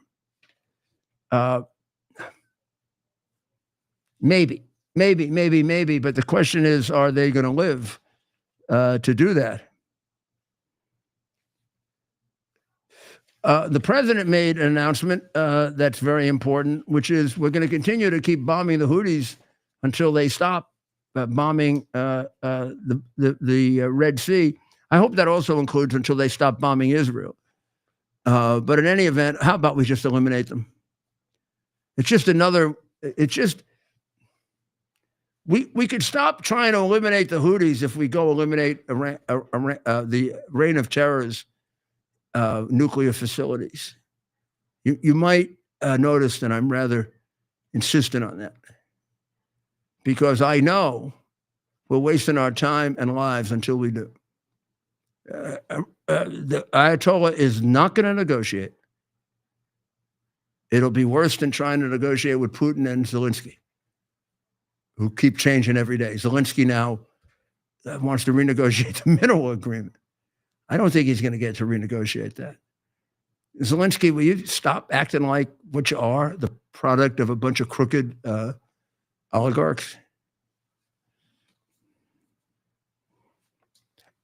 Maybe, but the question is, are they going to live to do that? The president made an announcement that's very important, which is we're going to continue to keep bombing the Houthis until they stop bombing the Red Sea. I hope that also includes until they stop bombing Israel. But in any event, how about we just eliminate them? It's just we could stop trying to eliminate the Houthis if we go eliminate the Reign of Terror's nuclear facilities. You might notice that I'm rather insistent on that, because I know we're wasting our time and lives until we do. The Ayatollah is not going to negotiate. It'll be worse than trying to negotiate with Putin and Zelensky, who keep changing every day. Zelensky now wants to renegotiate the mineral agreement. I don't think he's going to get to renegotiate that. Zelensky, will you stop acting like what you are, the product of a bunch of crooked oligarchs?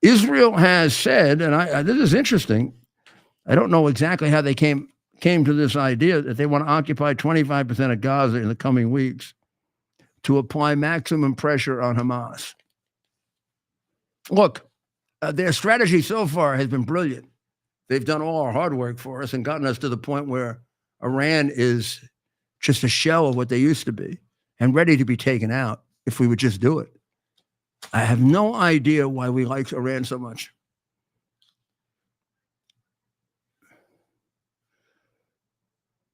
Israel has said, and this is interesting, I don't know exactly how they came to this idea that they want to occupy 25% of Gaza in the coming weeks to apply maximum pressure on Hamas. Look, their strategy so far has been brilliant. They've done all our hard work for us and gotten us to the point where Iran is just a shell of what they used to be and ready to be taken out if we would just do it. I have no idea why we like Iran so much.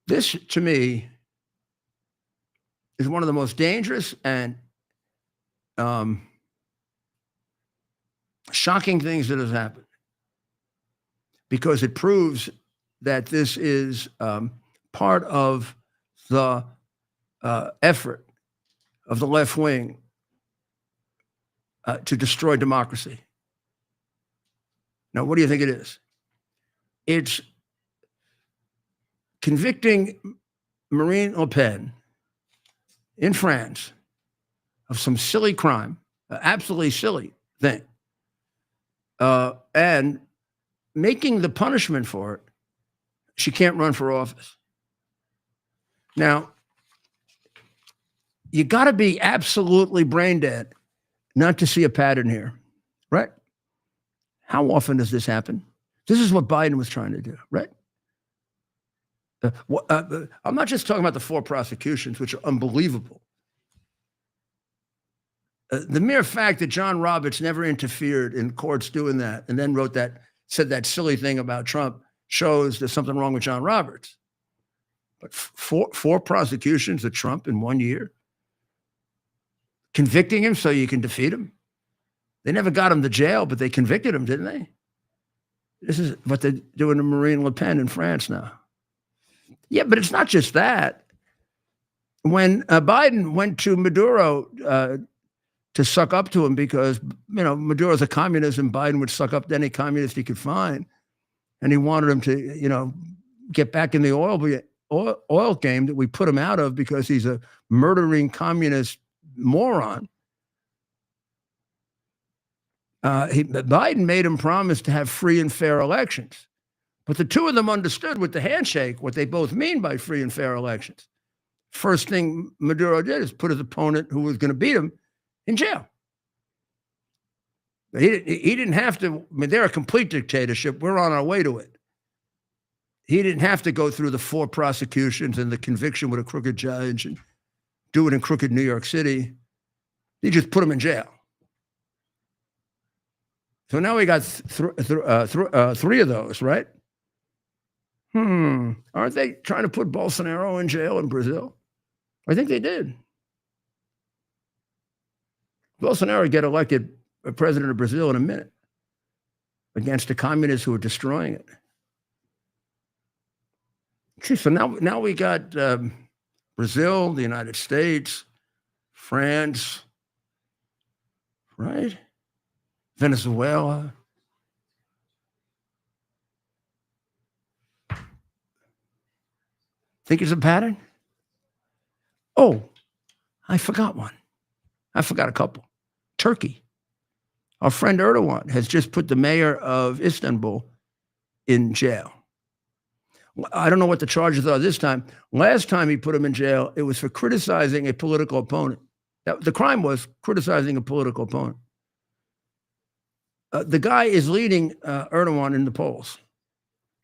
This, to me, is one of the most dangerous and shocking things that has happened, because it proves that this is part of the effort of the left wing to destroy democracy. Now, what do you think it is? It's convicting Marine Le Pen in France of some silly crime, absolutely silly thing, and making the punishment for it, she can't run for office. Now, you got to be absolutely brain dead not to see a pattern here, right? How often does this happen? This is what Biden was trying to do, right? I'm not just talking about the 4 prosecutions, which are unbelievable. The mere fact that John Roberts never interfered in courts doing that and then said that silly thing about Trump shows there's something wrong with John Roberts. But 4 prosecutions of Trump in 1 year, convicting him so you can defeat him. They never got him to jail, but they convicted him, didn't they? This is what they're doing to Marine Le Pen in France now. Yeah, but it's not just that. When Biden went to Maduro to suck up to him because, Maduro's a communist and Biden would suck up to any communist he could find. And he wanted him to, get back in the oil game that we put him out of because he's a murdering communist moron. Biden made him promise to have free and fair elections. But the two of them understood with the handshake what they both mean by free and fair elections. First thing Maduro did is put his opponent who was going to beat him in jail. But he didn't have to. They're a complete dictatorship. We're on our way to it. He didn't have to go through the 4 prosecutions and the conviction with a crooked judge and do it in crooked New York City. He just put him in jail. So now we got 3 of those, right? Aren't they trying to put Bolsonaro in jail in Brazil? I think they did. Bolsonaro get elected president of Brazil in a minute against the communists who are destroying it. Okay, so now we got Brazil, the United States, France, right? Venezuela. Think it's a pattern? Oh, I forgot one. I forgot a couple. Turkey. Our friend Erdogan has just put the mayor of Istanbul in jail. I don't know what the charges are this time. Last time he put him in jail, it was for criticizing a political opponent. The crime was criticizing a political opponent. The guy is leading Erdogan in the polls,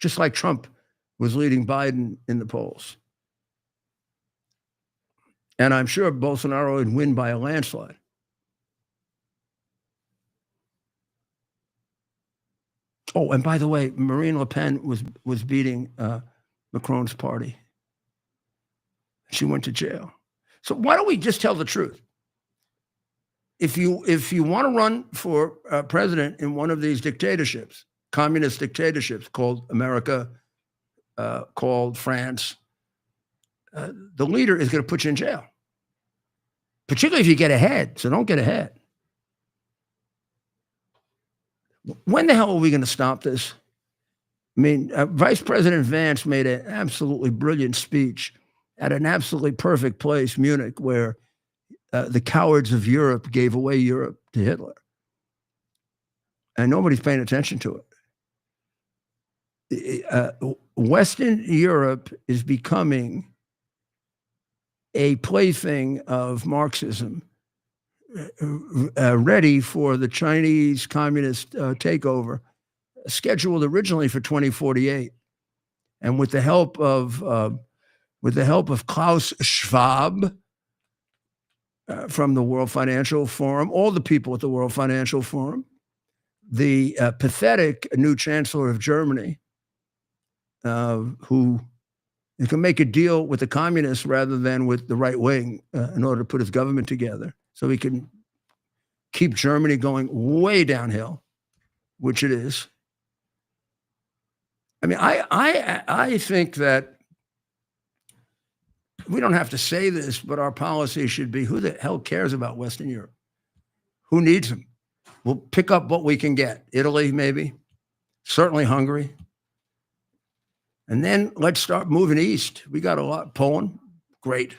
just like Trump was leading Biden in the polls. And I'm sure Bolsonaro would win by a landslide. Oh, and by the way, Marine Le Pen was beating Macron's party. She went to jail. So why don't we just tell the truth? If you want to run for president in one of these dictatorships, communist dictatorships called America, called France, the leader is going to put you in jail, particularly if you get ahead. So don't get ahead. When the hell are we going to stop this? I mean, Vice President Vance made an absolutely brilliant speech at an absolutely perfect place, Munich, where the cowards of Europe gave away Europe to Hitler. And nobody's paying attention to it. Western Europe is becoming a plaything of Marxism, ready for the Chinese communist takeover, scheduled originally for 2048, and with the help of Klaus Schwab from the World Financial Forum, all the people at the World Financial Forum, the pathetic new Chancellor of Germany, who can make a deal with the communists rather than with the right wing in order to put his government together, so he can keep Germany going way downhill, which it is. I mean, I think that we don't have to say this, but our policy should be, who the hell cares about Western Europe? Who needs them? We'll pick up what we can get. Italy, maybe. Certainly Hungary. And then let's start moving east. We got a lot. Poland, great.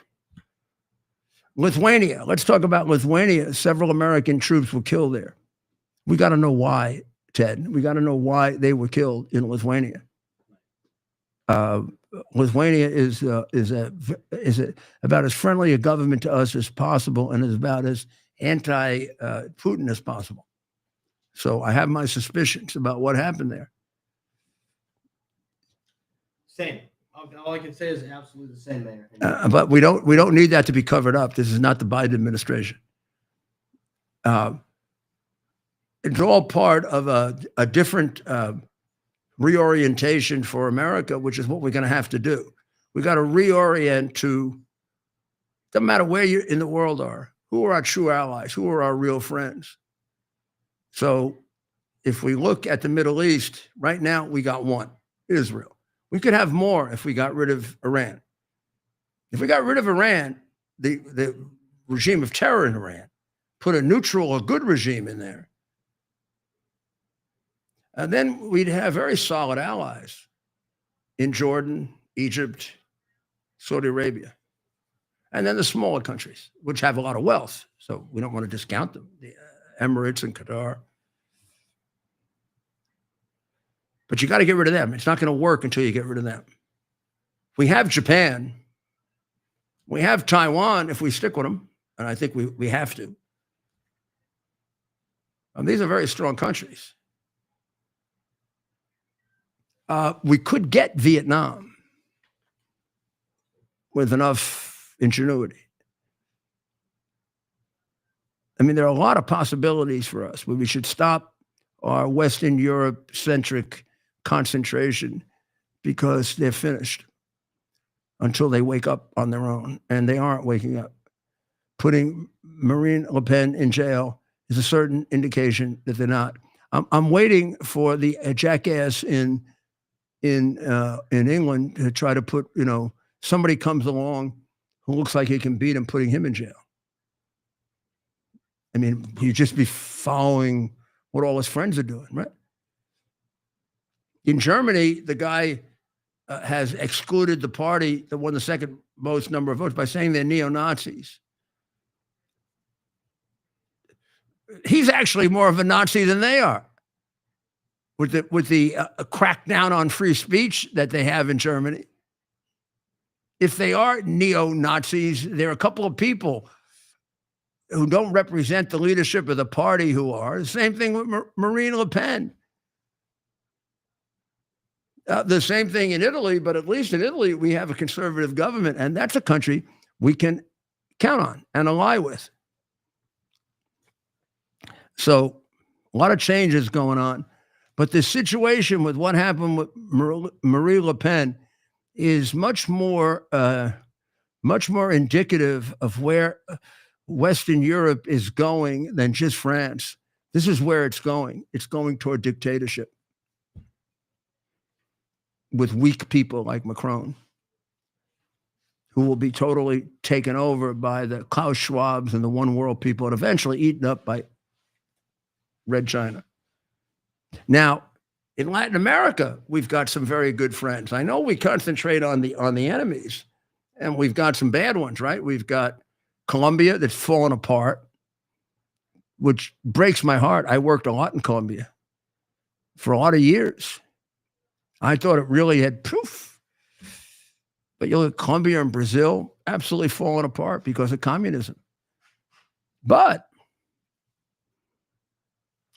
Lithuania. Let's talk about Lithuania. Several American troops were killed there. We got to know why, Ted. We got to know why they were killed in Lithuania. Lithuania is about as friendly a government to us as possible, and is about as anti-Putin as possible. So I have my suspicions about what happened there. Same. All I can say is absolutely the same, Mayor. But we don't need that to be covered up. This is not the Biden administration. It's all part of a different reorientation for America, which is what we're going to have to do. We got to reorient to, doesn't matter where you in the world are, who are our true allies, who are our real friends. So if we look at the Middle East, right now we got one, Israel. We could have more if we got rid of Iran. If we got rid of Iran, the regime of terror in Iran, put a neutral or good regime in there, and then we'd have very solid allies in Jordan, Egypt, Saudi Arabia, and then the smaller countries, which have a lot of wealth. So we don't want to discount them, the Emirates and Qatar. But you got to get rid of them. It's not going to work until you get rid of them. We have Japan. We have Taiwan if we stick with them, and I think we have to. These are very strong countries. We could get Vietnam with enough ingenuity. I mean, there are a lot of possibilities for us, but we should stop our Western Europe-centric concentration because they're finished until they wake up on their own, and they aren't waking up. Putting Marine Le Pen in jail is a certain indication that they're not. I'm waiting for the jackass in England to try to put, somebody comes along who looks like he can beat him, putting him in jail. I mean, he'd just be following what all his friends are doing, right? In Germany, the guy has excluded the party that won the second most number of votes by saying they're neo-Nazis. He's actually more of a Nazi than they are. With the crackdown on free speech that they have in Germany. If they are neo-Nazis, there are a couple of people who don't represent the leadership of the party who are. The same thing with Marine Le Pen. The same thing in Italy, but at least in Italy, we have a conservative government, and that's a country we can count on and ally with. So a lot of changes going on. But the situation with what happened with Marie Le Pen is much more indicative of where Western Europe is going than just France. This is where it's going. It's going toward dictatorship with weak people like Macron, who will be totally taken over by the Klaus Schwabs and the One World people and eventually eaten up by Red China. Now, in Latin America, we've got some very good friends. I know we concentrate on the enemies, and we've got some bad ones, right? We've got Colombia that's fallen apart, which breaks my heart. I worked a lot in Colombia for a lot of years. I thought it really had proof. But you look at Colombia and Brazil, absolutely falling apart because of communism. But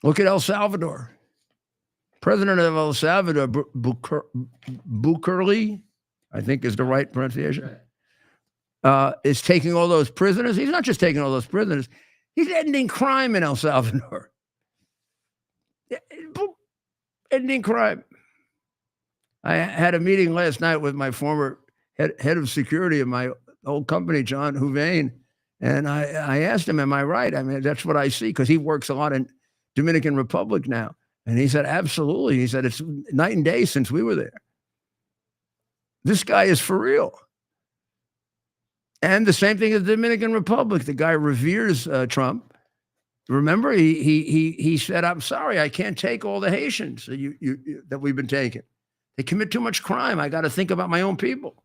look at El Salvador. President of El Salvador, Bukele, I think is the right pronunciation, is taking all those prisoners. He's not just taking all those prisoners. He's ending crime in El Salvador. Ending crime. I had a meeting last night with my former head of security of my old company, John Huvane, and I asked him, am I right? I mean, that's what I see, because he works a lot in Dominican Republic now. And he said, absolutely. He said, it's night and day since we were there. This guy is for real. And the same thing as the Dominican Republic. The guy reveres Trump. Remember, he said, I'm sorry, I can't take all the Haitians that we've been taking. They commit too much crime. I got to think about my own people.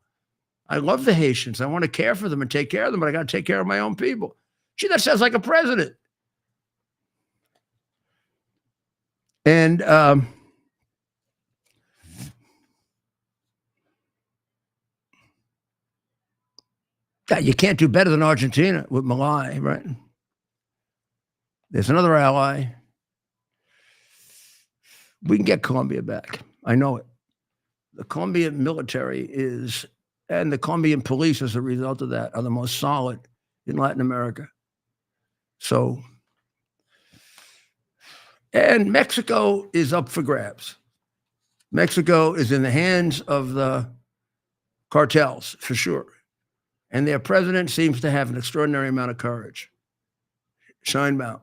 I love the Haitians. I want to care for them and take care of them, but I got to take care of my own people. Gee, that sounds like a president. And God, you can't do better than Argentina with Malay, right? There's another ally. We can get Colombia back. I know it. The Colombian military is, and the Colombian police as a result of that, are the most solid in Latin America. So, and Mexico is up for grabs. Mexico is in the hands of the cartels, for sure. And their president seems to have an extraordinary amount of courage. Sheinbaum.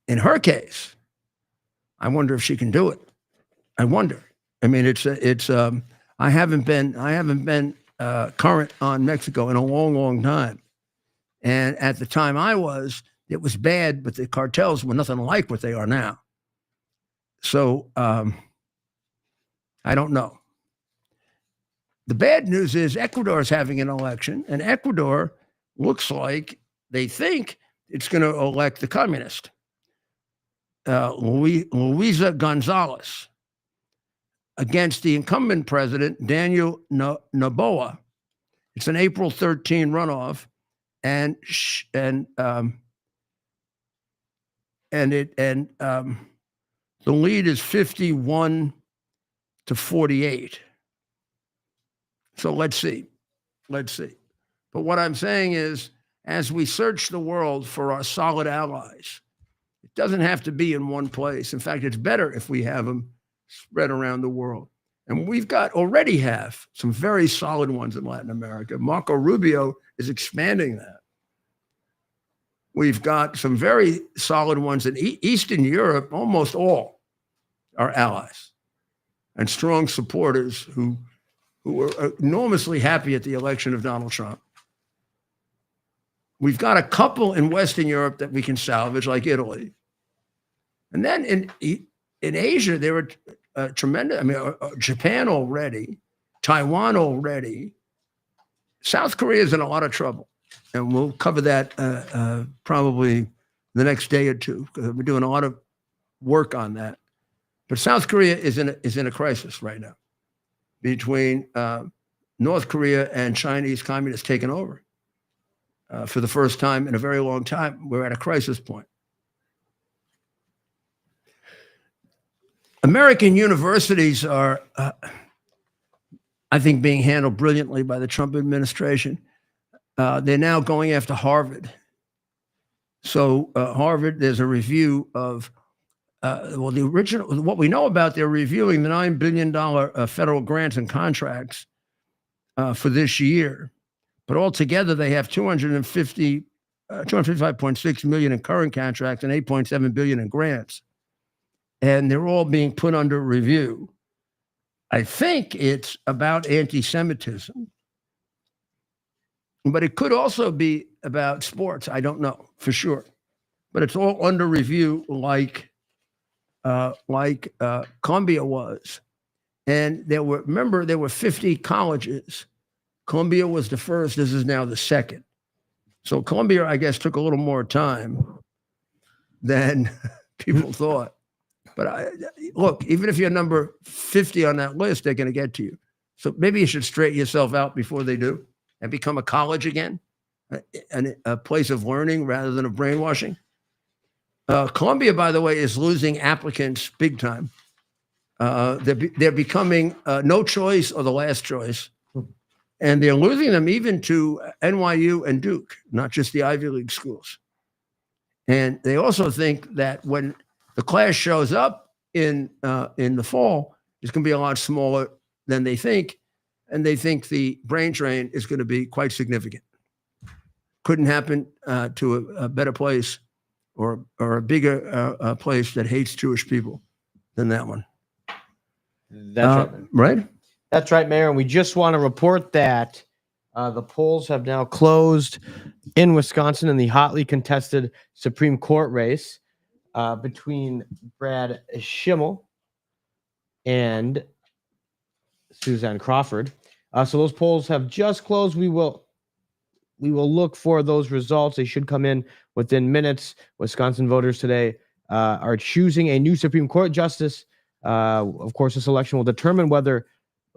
In her case, I wonder if she can do it. I wonder. I mean, I haven't been current on Mexico in a long, long time. And at the time it was bad, but the cartels were nothing like what they are now. So I don't know. The bad news is Ecuador is having an election, and Ecuador looks like they think it's going to elect the communist, Luisa Gonzalez, against the incumbent president, Daniel Noboa. It's an April 13 runoff, and the lead is 51 to 48. So let's see. But what I'm saying is, as we search the world for our solid allies, it doesn't have to be in one place. In fact, it's better if we have them spread around the world. And already have some very solid ones in Latin America. Marco Rubio is expanding that. We've got some very solid ones in Eastern Europe. Almost all are allies and strong supporters who were enormously happy at the election of Donald Trump. We've got a couple in Western Europe that we can salvage, like Italy. And then in Asia, there were tremendous, Japan already, Taiwan already. South Korea is in a lot of trouble. And we'll cover that probably the next day or two, because we're doing a lot of work on that. But South Korea is in a crisis right now, between North Korea and Chinese communists taking over. For the first time in a very long time, we're at a crisis point. American universities are, I think, being handled brilliantly by the Trump administration. They're now going after Harvard. So Harvard, there's a review of, what we know about, they're reviewing the $9 billion federal grants and contracts for this year. But altogether, they have $255.6 million in current contracts and $8.7 billion in grants. And they're all being put under review. I think it's about anti-Semitism. But it could also be about sports. I don't know for sure. But it's all under review like Columbia was. And there were 50 colleges. Columbia was the first. This is now the second. So Columbia, I guess, took a little more time than people thought. But look, even if you're number 50 on that list, they're going to get to you. So maybe you should straighten yourself out before they do and become a college again, a place of learning rather than of brainwashing. Columbia, by the way, is losing applicants big time. They're becoming no choice or the last choice. And they're losing them even to NYU and Duke, not just the Ivy League schools. And they also think that when the class shows up in the fall, it's going to be a lot smaller than they think. And they think the brain drain is going to be quite significant. Couldn't happen to a better place or a bigger place that hates Jewish people than that one. That's right? That's right, Mayor. And we just want to report that the polls have now closed in Wisconsin in the hotly contested Supreme Court race between Brad Schimmel and Suzanne Crawford. So those polls have just closed. We will look for those results. They should come in within minutes. Wisconsin voters today are choosing a new Supreme Court justice. Of course, this election will determine whether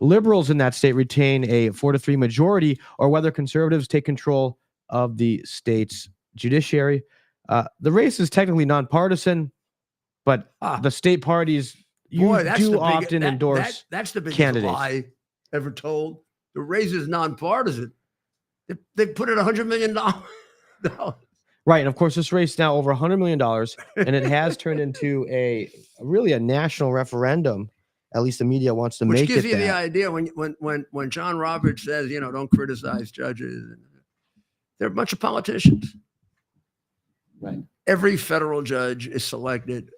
liberals in that state retain a 4-3 majority or whether conservatives take control of the state's judiciary. The race is technically nonpartisan, but the state parties often endorse that's the biggest candidates. lie ever told. The race is nonpartisan. They put it $100 million. Right, and of course, this race now over $100 million, and it has turned into really a national referendum. At least the media wants to make it. Which gives you that. the idea when John Roberts says, don't criticize judges. They're a bunch of politicians. Right. Every federal judge is selected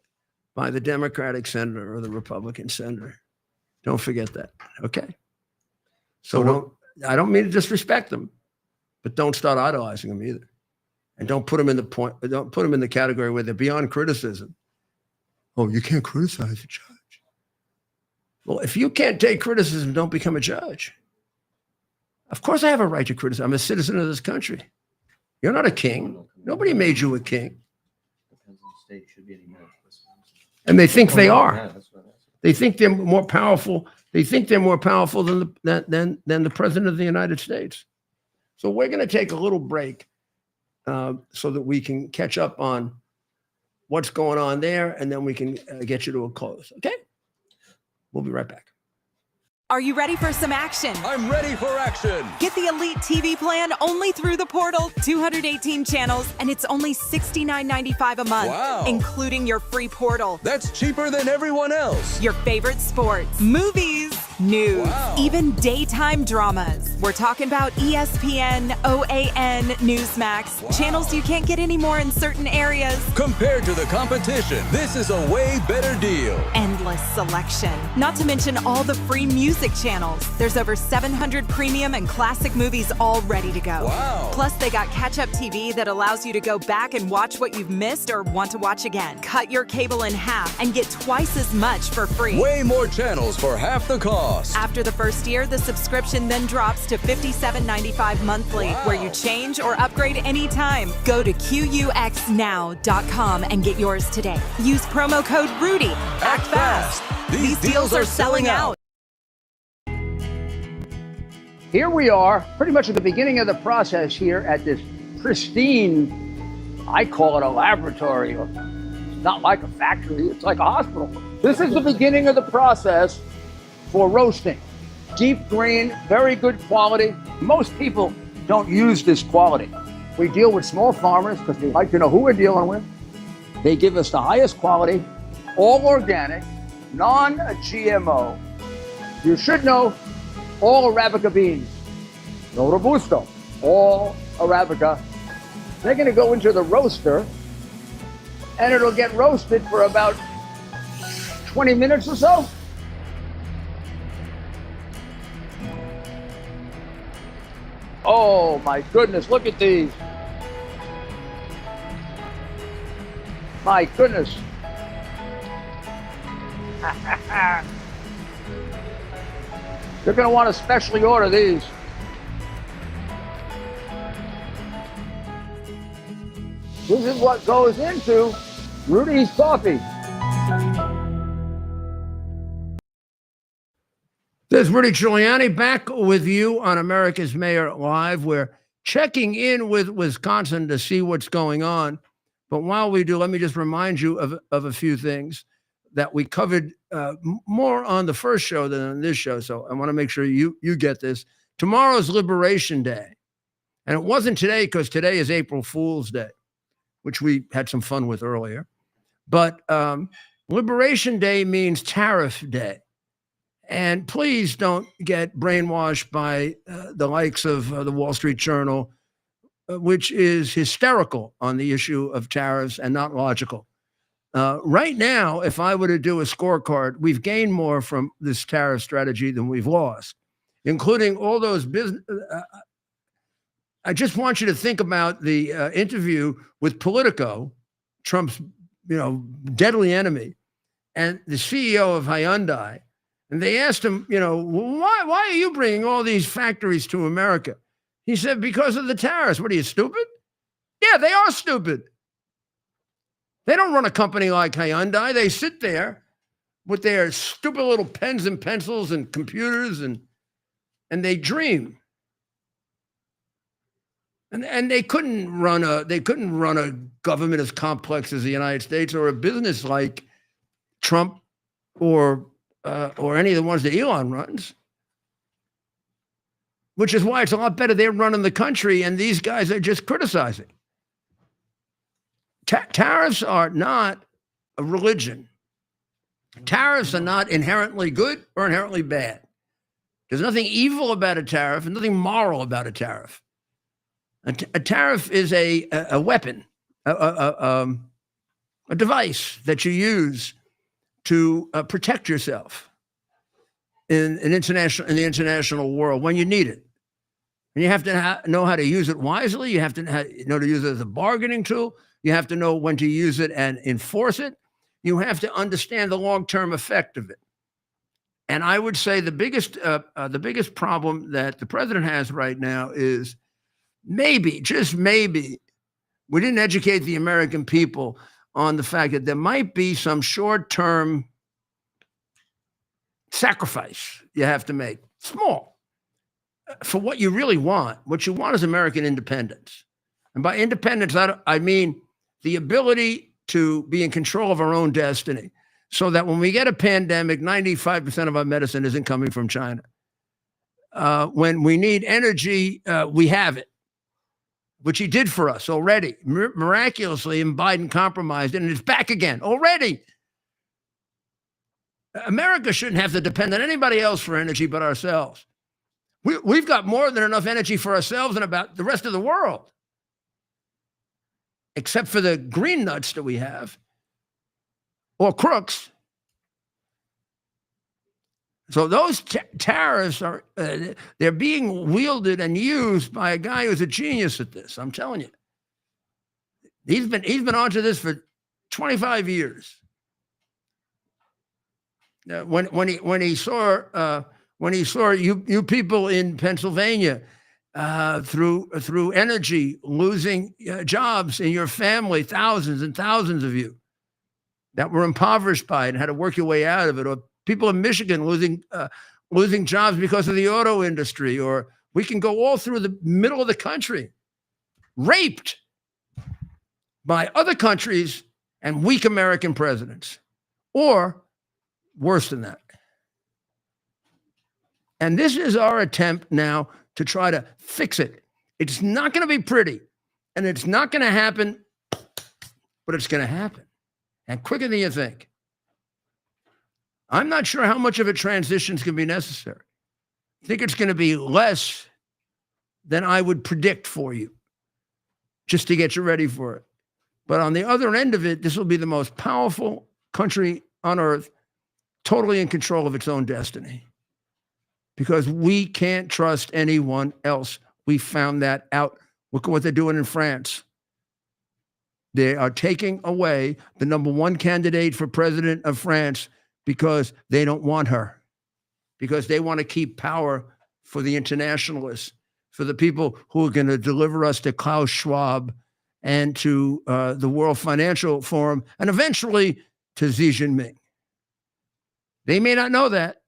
by the Democratic senator or the Republican senator. Don't forget that. Okay. So I don't mean to disrespect them, but don't start idolizing them either. And don't put them in the category where they're beyond criticism. Oh, you can't criticize a judge. Well, if you can't take criticism, don't become a judge. Of course, I have a right to criticize. I'm a citizen of this country. You're not a king. Nobody made you a king. And they think they are. They think they're more powerful. They think they're more powerful than the president of the United States. So we're going to take a little break so that we can catch up on what's going on there, and then we can get you to a close. Okay? We'll be right back. Are you ready for some action? I'm ready for action. Get the Elite TV plan only through the portal. 218 channels, and it's only $69.95 a month, Wow. including your free portal. That's cheaper than everyone else. Your favorite sports, movies, news, Wow. even daytime dramas. We're talking about ESPN, OAN, Newsmax, Wow. channels you can't get anymore in certain areas. Compared to the competition, this is a way better deal. Endless selection. Not to mention all the free music channels. There's over 700 premium and classic movies all ready to go. Wow. Plus, they got catch-up TV that allows you to go back and watch what you've missed or want to watch again. Cut your cable in half and get twice as much for free. Way more channels for half the cost. After the first year, the subscription then drops to $57.95 monthly, Wow. where you change or upgrade anytime. Go to QUXNow.com and get yours today. Use promo code RUDY. Act fast. These deals are selling out. Here we are, pretty much at the beginning of the process here at this pristine, I call it a laboratory. It's not like a factory, it's like a hospital. This is the beginning of the process for roasting. Deep grain, very good quality. Most people don't use this quality. We deal with small farmers because we like to know who we're dealing with. They give us the highest quality, all organic, non-GMO. You should know all Arabica beans, no Robusto, all Arabica. They're gonna go into the roaster and it'll get roasted for about 20 minutes or so. Oh my goodness, look at these. My goodness. You're going to want to specially order these. This is what goes into Rudy's coffee. This is Rudy Giuliani back with you on America's Mayor Live. We're checking in with Wisconsin to see what's going on. But while we do, let me just remind you of a few things that we covered more on the first show than on this show. So I want to make sure you get this. Tomorrow's Liberation Day. And it wasn't today because today is April Fool's Day, which we had some fun with earlier. But Liberation Day means Tariff Day. And please don't get brainwashed by the likes of the Wall Street Journal, which is hysterical on the issue of tariffs and not logical. Right now, if I were to do a scorecard, we've gained more from this tariff strategy than we've lost, including all those business. I just want you to think about the interview with Politico, Trump's deadly enemy, and the CEO of Hyundai, And they asked him, why are you bringing all these factories to America? He said, because of the tariffs. What are you, stupid? Yeah, they are stupid. They don't run a company like Hyundai. They sit there with their stupid little pens and pencils and computers and they dream. And they couldn't run a government as complex as the United States or a business like Trump or any of the ones that Elon runs. Which is why it's a lot better they're running the country and these guys are just criticizing. Tariffs are not a religion. Tariffs are not inherently good or inherently bad. There's nothing evil about a tariff and nothing moral about a tariff. A tariff is a weapon, a device that you use to protect yourself in the international world when you need it. And you have to know how to use it wisely. You have to know to use it as a bargaining tool. You have to know when to use it and enforce it. You have to understand the long-term effect of it. And I would say the biggest problem that the president has right now is maybe, just maybe, we didn't educate the American people on the fact that there might be some short-term sacrifice you have to make, small, for what you really want. What you want is American independence. And by independence, I mean the ability to be in control of our own destiny so that when we get a pandemic, 95% of our medicine isn't coming from China. When we need energy, we have it, which he did for us already, miraculously, and Biden compromised it, and it's back again already. America shouldn't have to depend on anybody else for energy but ourselves. We've got more than enough energy for ourselves and about the rest of the world, except for the green nuts that we have, or crooks. So those tariffs are, they're being wielded and used by a guy who's a genius at this. I'm telling you. He's been onto this for 25 years. When he saw you people in Pennsylvania through energy losing jobs in your family, thousands and thousands of you that were impoverished by it and had to work your way out of it, or people in Michigan losing jobs because of the auto industry, or we can go all through the middle of the country, raped by other countries and weak American presidents, or worse than that. And this is our attempt now to try to fix it. It's not going to be pretty, and it's not going to happen, but it's going to happen, and quicker than you think. I'm not sure how much of a transition is going to be necessary. I think it's going to be less than I would predict for you, just to get you ready for it. But on the other end of it, this will be the most powerful country on earth, totally in control of its own destiny. Because we can't trust anyone else. We found that out. Look at what they're doing in France. They are taking away the number one candidate for president of France because they don't want her, because they want to keep power for the internationalists, for the people who are going to deliver us to Klaus Schwab and to the World Financial Forum, and eventually to Xi Jinping. They may not know that,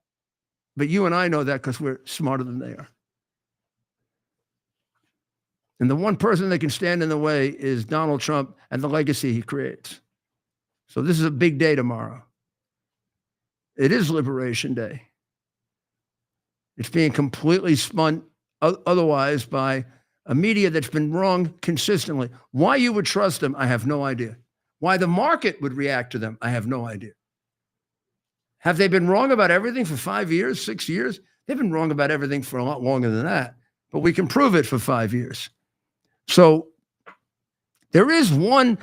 but you and I know that because we're smarter than they are. And the one person that can stand in the way is Donald Trump and the legacy he creates. So this is a big day tomorrow. It is Liberation Day. It's being completely spun otherwise by a media that's been wrong consistently. Why you would trust them, I have no idea. Why the market would react to them, I have no idea. Have they been wrong about everything for 5 years, 6 years? They've been wrong about everything for a lot longer than that, but we can prove it for 5 years. So there is one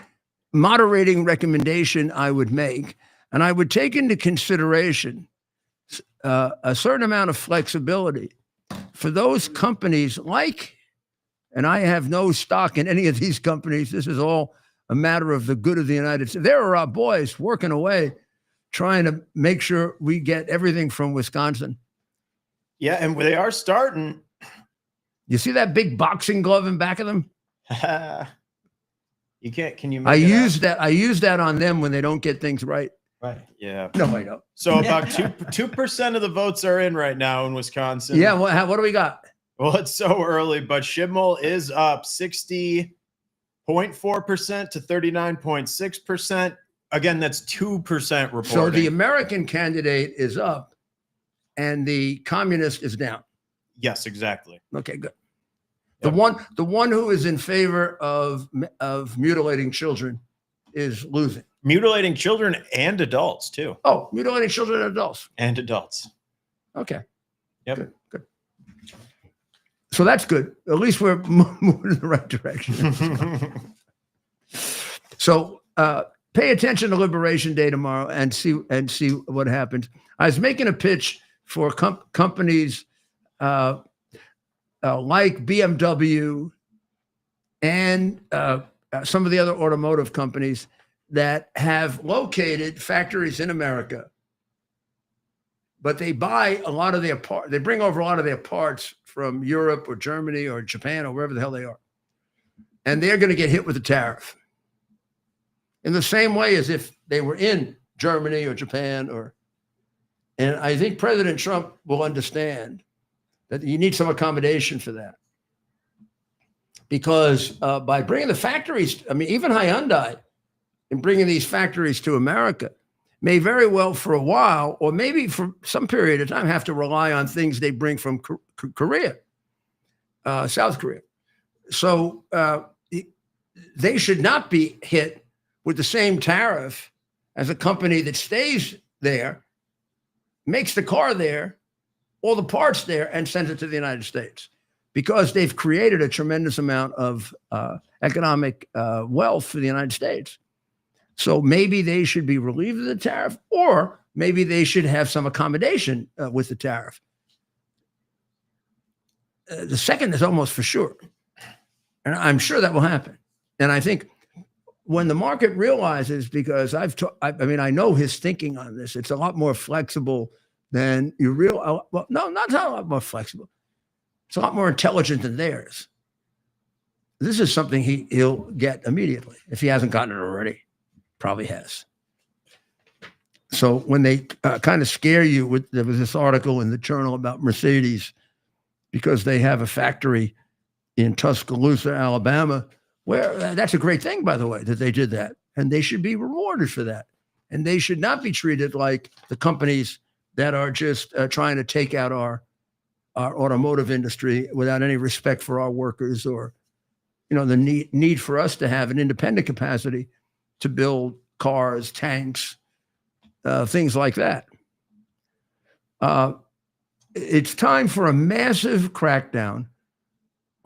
moderating recommendation I would make, and I would take into consideration a certain amount of flexibility for those companies like, and I have no stock in any of these companies. This is all a matter of the good of the United States. There are our boys working away trying to make sure we get everything from Wisconsin. Yeah, and they are starting. You see that big boxing glove in back of them? You can't. Can you? I Make it use out? that. I use that on them when they don't get things right. Right. Yeah. No, I don't. So about 2% of the votes are in right now in Wisconsin. Yeah. What do we got? Well, it's so early, but Schimmel is up 60.4% to 39.6%. Again, that's 2% reporting. So the American candidate is up, and the communist is down. Yes, exactly. Okay, good. Yep. The one who is in favor of mutilating children is losing. Mutilating children and adults too. Oh, mutilating children and adults. And adults. Okay. Yep. Good. So that's good. At least we're moving in the right direction. So pay attention to Liberation Day tomorrow and see what happens. I was making a pitch for companies like BMW and some of the other automotive companies that have located factories in America, but they buy a lot of their parts. They bring over a lot of their parts from Europe or Germany or Japan or wherever the hell they are, and they're going to get hit with a tariff in the same way as if they were in Germany or Japan. And I think President Trump will understand that you need some accommodation for that, because by bringing the factories, I mean, even Hyundai, in bringing these factories to America, may very well for a while, or maybe for some period of time, have to rely on things they bring from Korea, South Korea. So they should not be hit with the same tariff as a company that stays there, makes the car there, all the parts there, and sends it to the United States, because they've created a tremendous amount of economic wealth for the United States. So maybe they should be relieved of the tariff, or maybe they should have some accommodation with the tariff. The second is almost for sure. And I'm sure that will happen. And I think when the market realizes, because I know his thinking on this, it's a lot more flexible than you realize. Well, no, not a lot more flexible. It's a lot more intelligent than theirs. This is something he'll get immediately if he hasn't gotten it already. Probably has. So when they kind of scare you there was this article in the Journal about Mercedes, because they have a factory in Tuscaloosa, Alabama, where that's a great thing, by the way, that they did that. And they should be rewarded for that. And they should not be treated like the companies that are just trying to take out our automotive industry without any respect for our workers, or, the need for us to have an independent capacity to build cars, tanks, things like that. It's time for a massive crackdown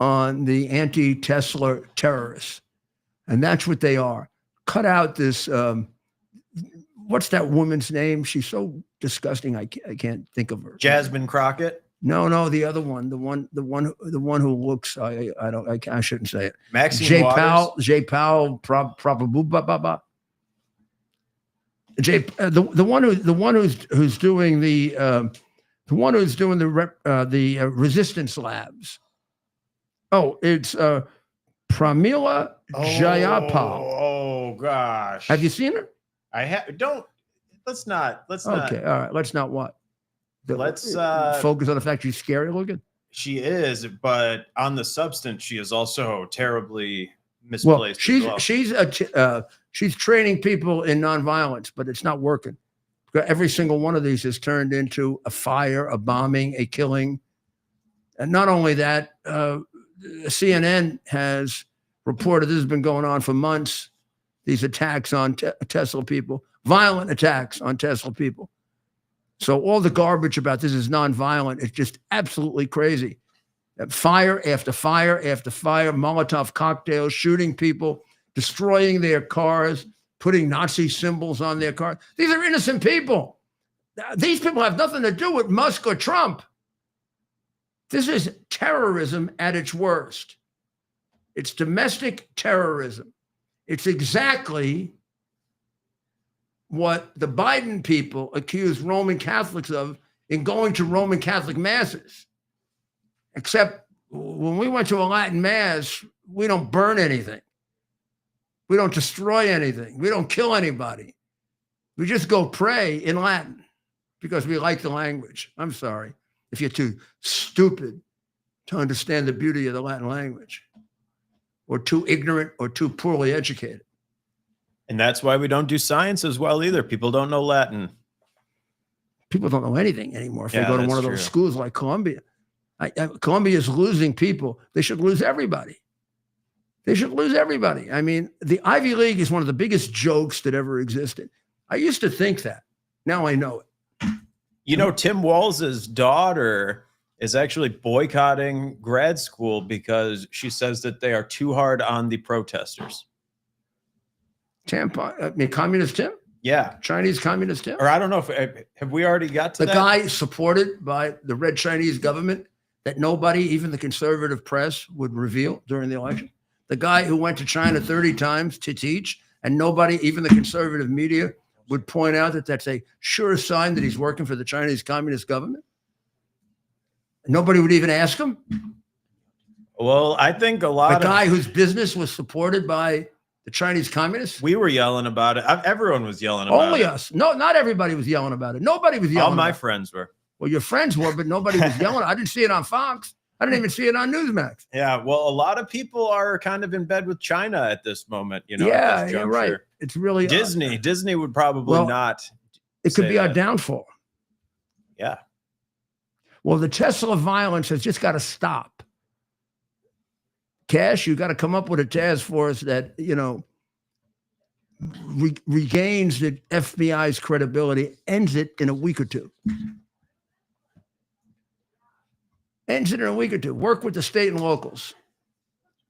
on the anti-Tesla terrorists. And that's what they are. Cut out this, what's that woman's name? She's so disgusting. I can't think of her. Jasmine Crockett. No, the other one, the one who looks, I shouldn't say it. Maxine J. Waters. Powell, probably, the one who's doing the resistance labs. Oh, it's Pramila Jayapal. Oh gosh. Have you seen her? I have. Don't. Let's not. Okay, all right. Let's not what. Let's focus on the fact she's scary looking. She is, but on the substance, she is also terribly misplaced. Well, she's training people in nonviolence, but it's not working. Every single one of these has turned into a fire, a bombing, a killing. And not only that, CNN has reported this has been going on for months. These attacks on Tesla people, violent attacks on Tesla people. So all the garbage about this is nonviolent. It's just absolutely crazy. Fire after fire after fire, Molotov cocktails, shooting people, destroying their cars, putting Nazi symbols on their cars. These are innocent people. These people have nothing to do with Musk or Trump. This is terrorism at its worst. It's domestic terrorism. It's exactly what the Biden people accuse Roman Catholics of in going to Roman Catholic masses. Except when we went to a Latin mass, we don't burn anything. We don't destroy anything. We don't kill anybody. We just go pray in Latin because we like the language. I'm sorry if you're too stupid to understand the beauty of the Latin language, or too ignorant or too poorly educated. And that's why we don't do science as well either. People don't know Latin. People don't know anything anymore if they Yeah, go to that's one of those true. schools like Columbia. Columbia is losing people. They should lose everybody. They should lose everybody. I mean, the Ivy League is one of the biggest jokes that ever existed. I used to think that. Now I know it. You know, Tim Walz's daughter is actually boycotting grad school because she says that they are too hard on the protesters. Communist Tim? Yeah. Chinese Communist Tim? Or I don't know if have we already got to The that? guy supported by the Red Chinese government that nobody, even the conservative press, would reveal during the election. The guy who went to China 30 times to teach, and nobody, even the conservative media, would point out that that's a sure sign that he's working for the Chinese Communist government. Nobody would even ask him. Well, I think a lot The of guy whose business was supported by the Chinese communists. we were yelling about it. Everyone was yelling about Only it. us. No, not everybody was yelling about it. Nobody was yelling. All my about it. friends were. Well, your friends were, but nobody was yelling. I didn't see it on Fox. I didn't even see it on Newsmax. Yeah, well, a lot of people are kind of in bed with China at this moment. You know, at Yeah, this you're right. juncture. It's really Disney. Disney would probably Well, not. It could say be our that. downfall. Yeah. Well, the Tesla violence has just got to stop. Cash, you got to come up with a task force that, regains the FBI's credibility, ends it in a week or two. Ends it in a week or two. Work with the state and locals.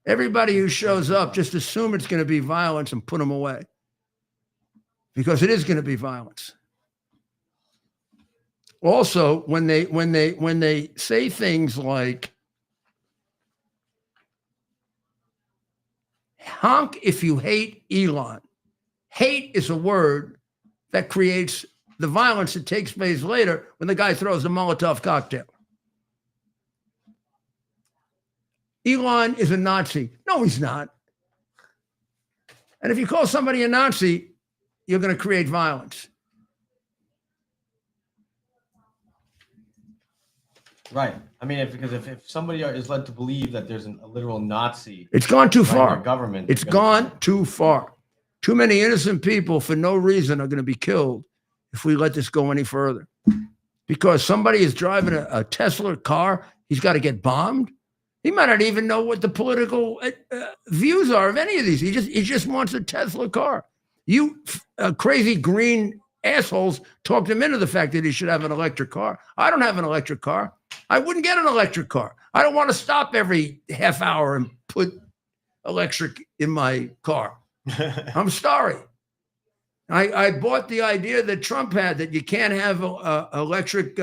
Everybody who shows up, just assume it's going to be violence and put them away. Because it is going to be violence. Also, when they say things like honk if you hate Elon. Hate is a word that creates the violence that takes place later when the guy throws a Molotov cocktail. Elon is a Nazi. No, he's not. And if you call somebody a Nazi, you're going to create violence. Right. I mean, because if somebody is led to believe that there's a literal Nazi, It's gone too running far. our government, It's gone too far. Too many innocent people for no reason are going to be killed if we let this go any further. Because somebody is driving a Tesla car, he's got to get bombed. He might not even know what the political views are of any of these. He just wants a Tesla car. You crazy green assholes talked him into the fact that he should have an electric car. I don't have an electric car. I wouldn't get an electric car. I don't want to stop every half hour and put electric in my car. I'm sorry. I bought the idea that Trump had that you can't have electric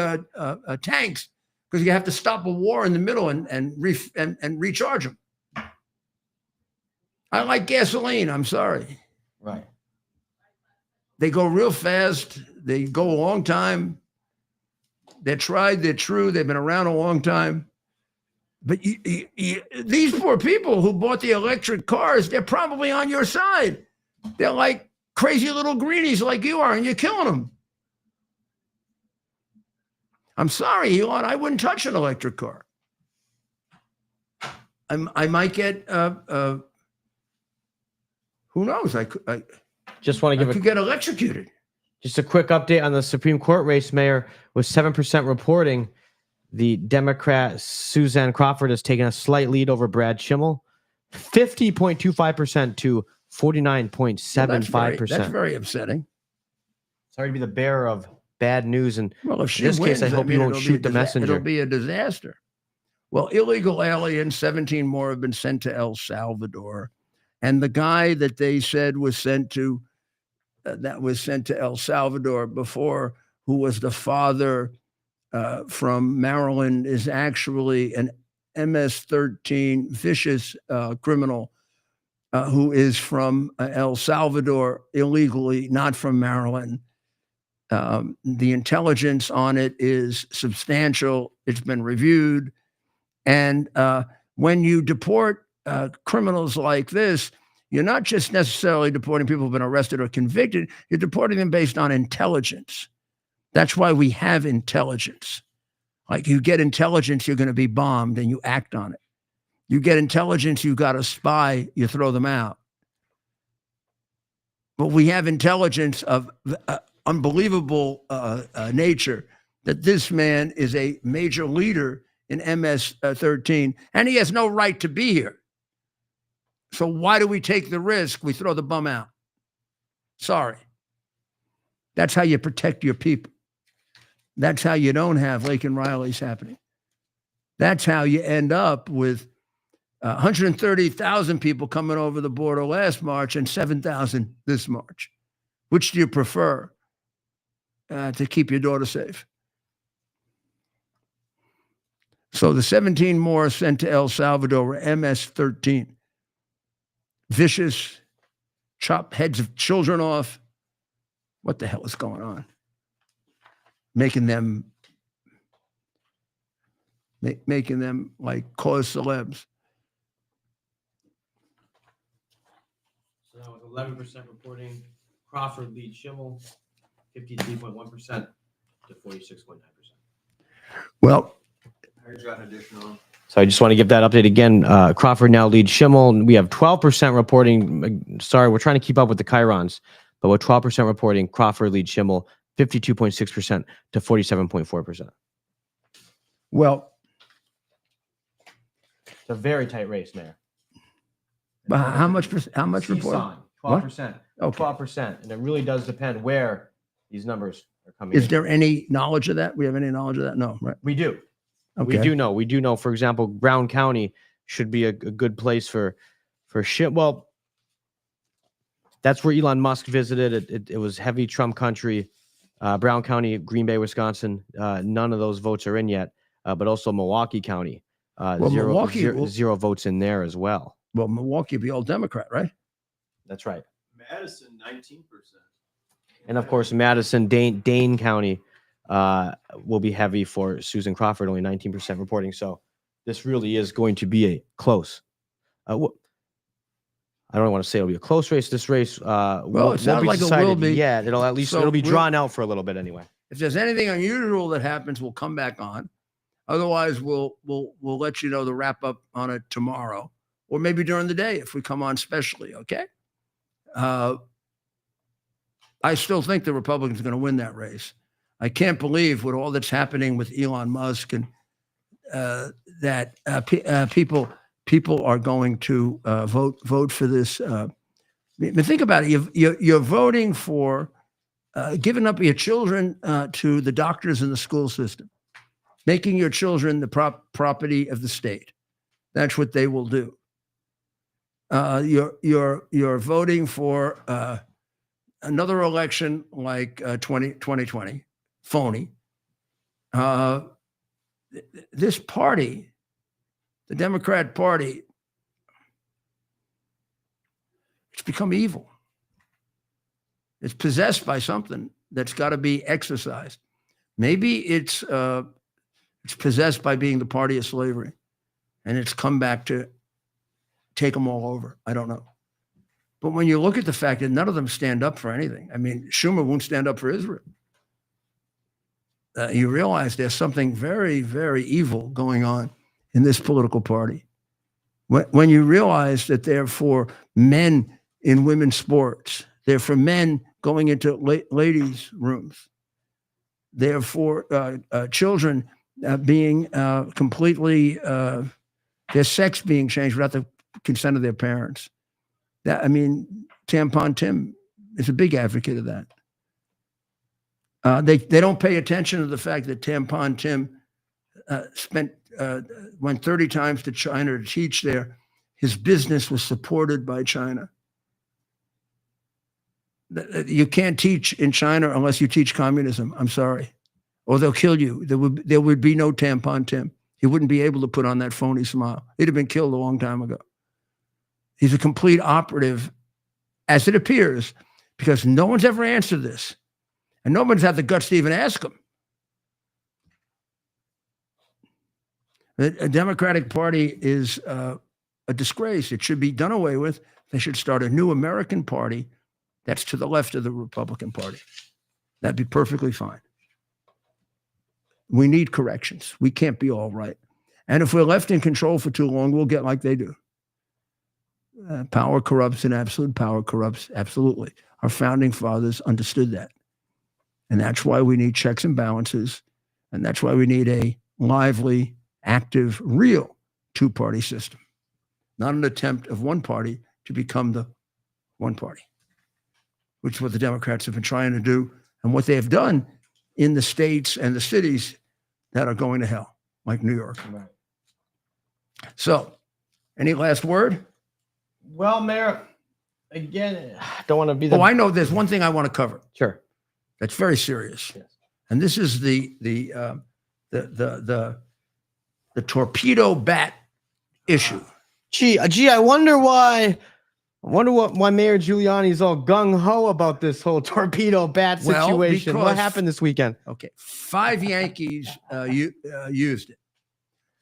tanks because you have to stop a war in the middle and recharge them. I like gasoline. I'm sorry. Right. They go real fast. They go a long time. They're tried. They're true. They've been around a long time. But these poor people who bought the electric cars, they're probably on your side. They're like crazy little greenies like you are, and you're killing them. I'm sorry, Elon. I wouldn't touch an electric car. I might get, who knows? I Just want to give could get electrocuted. just a quick update on the Supreme Court race, Mayor. With 7% reporting, the Democrat Suzanne Crawford has taken a slight lead over Brad Schimmel, 50.25% to 49.75%. That's very upsetting. Sorry to be the bearer of bad news. And Well, if she in this wins, case, I hope you won't it'll be shoot the It'll messenger. be a disaster. Well, illegal aliens, 17 more have been sent to El Salvador. And the guy that they said was sent to, El Salvador before, who was the father from Maryland, is actually an MS-13 vicious criminal who is from El Salvador illegally, not from Maryland. The intelligence on it is substantial. It's been reviewed. And when you deport criminals like this, you're not just necessarily deporting people who've been arrested or convicted. You're deporting them based on intelligence. That's why we have intelligence. Like you get intelligence, you're going to be bombed and you act on it. You get intelligence, you got a spy, you throw them out. But we have intelligence of unbelievable nature that this man is a major leader in MS-13, and he has no right to be here. So why do we take the risk? We throw the bum out. Sorry. That's how you protect your people. That's how you don't have Lake and Riley's happening. That's how you end up with 130,000 people coming over the border last March and 7,000 this March. Which do you prefer to keep your daughter safe? So the 17 more sent to El Salvador were MS-13. Vicious, chop heads of children off. What the hell is going on? Making them like cause celebs. So now with 11% reporting, Crawford leads Schimmel 53.1% to 46.9%. Well, so I just want to give that update again. Crawford now leads Schimmel. We have 12% reporting. Sorry, we're trying to keep up with the Chirons, but with 12% reporting, Crawford leads Schimmel 52.6% to 47.4%. well, It's a very tight race, Mayor. but how much report? 12%. Okay. 12%. And it really does depend where these numbers are coming Is in. there any knowledge of that? We have any knowledge of that? No, right? We do. Okay. We do know, for example, Brown County should be a good place for shit. Well, that's where Elon Musk visited. It was heavy Trump country. Brown County, Green Bay, Wisconsin. None of those votes are in yet. But also Milwaukee County. Zero votes in there as well. Well, Milwaukee would be all Democrat, right? That's right. Madison, 19%. And of course, Madison, Dane County will be heavy for Susan Crawford, only 19% reporting. So this really is going to be a close. I don't want to say it'll be a close race. This race it sounds like it will be. yet. It'll at least it'll be drawn out for a little bit anyway. If there's anything unusual that happens, we'll come back on. Otherwise, we'll let you know the wrap up on it tomorrow, or maybe during the day if we come on specially. Okay. I still think the Republicans are going to win that race. I can't believe with all that's happening with Elon Musk and that people are going to vote for this. Think about it. You're voting for giving up your children to the doctors in the school system, making your children the property of the state. That's what they will do. You're voting for another election like 2020, phony. This party, the Democrat Party, it's become evil. It's possessed by something that's got to be exercised. Maybe it's possessed by being the party of slavery, and it's come back to take them all over. I don't know. But when you look at the fact that none of them stand up for anything, I mean, Schumer won't stand up for Israel. You realize there's something very, very evil going on in this political party. When you realize that they're for men in women's sports, they're for men going into ladies' rooms, they're for children being completely, their sex being changed without the consent of their parents. Tampon Tim is a big advocate of that. They don't pay attention to the fact that Tampon Tim went 30 times to China to teach there. His business was supported by China. You can't teach in China unless you teach communism. I'm sorry. Or they'll kill you. There would be no Tampon Tim. He wouldn't be able to put on that phony smile. He'd have been killed a long time ago. He's a complete operative, as it appears, because no one's ever answered this. And no one's had the guts to even ask him. The Democratic Party is a disgrace. It should be done away with. They should start a new American party that's to the left of the Republican Party. That'd be perfectly fine. We need corrections. We can't be all right. And if we're left in control for too long, we'll get like they do. Power corrupts and absolute power corrupts. Absolutely. Our founding fathers understood that. And that's why we need checks and balances. And that's why we need a lively, active, real two-party system. Not an attempt of one party to become the one party, which is what the Democrats have been trying to do and what they have done in the states and the cities that are going to hell, like New York. Right. So, any last word? Well, Mayor, again, don't want to be the. Oh, I know there's one thing I want to cover. Sure. That's very serious. Yes. And this is the torpedo bat issue. Gee, I wonder why. Why Mayor Giuliani's all gung ho about this whole torpedo bat Well, situation. What because- happened this weekend? Okay, 5 Yankees used it.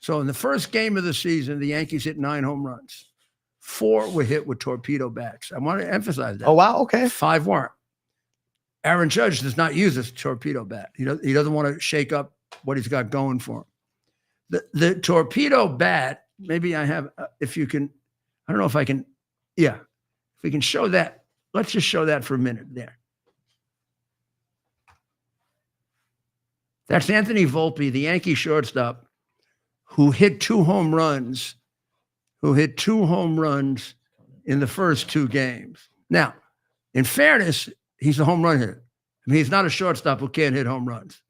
So in the first game of the season, the Yankees hit 9 home runs. 4 were hit with torpedo bats. I want to emphasize that. Oh wow, okay. 5 weren't. Aaron Judge does not use this torpedo bat. He doesn't want to shake up what he's got going for him. The torpedo bat, maybe I have, if you can, I don't know if I can, yeah. If we can show that, let's just show that for a minute there. That's Anthony Volpe, the Yankee shortstop, who hit 2 home runs, in the first 2 games. Now, in fairness, he's a home run hitter. I mean, he's not a shortstop who can't hit home runs.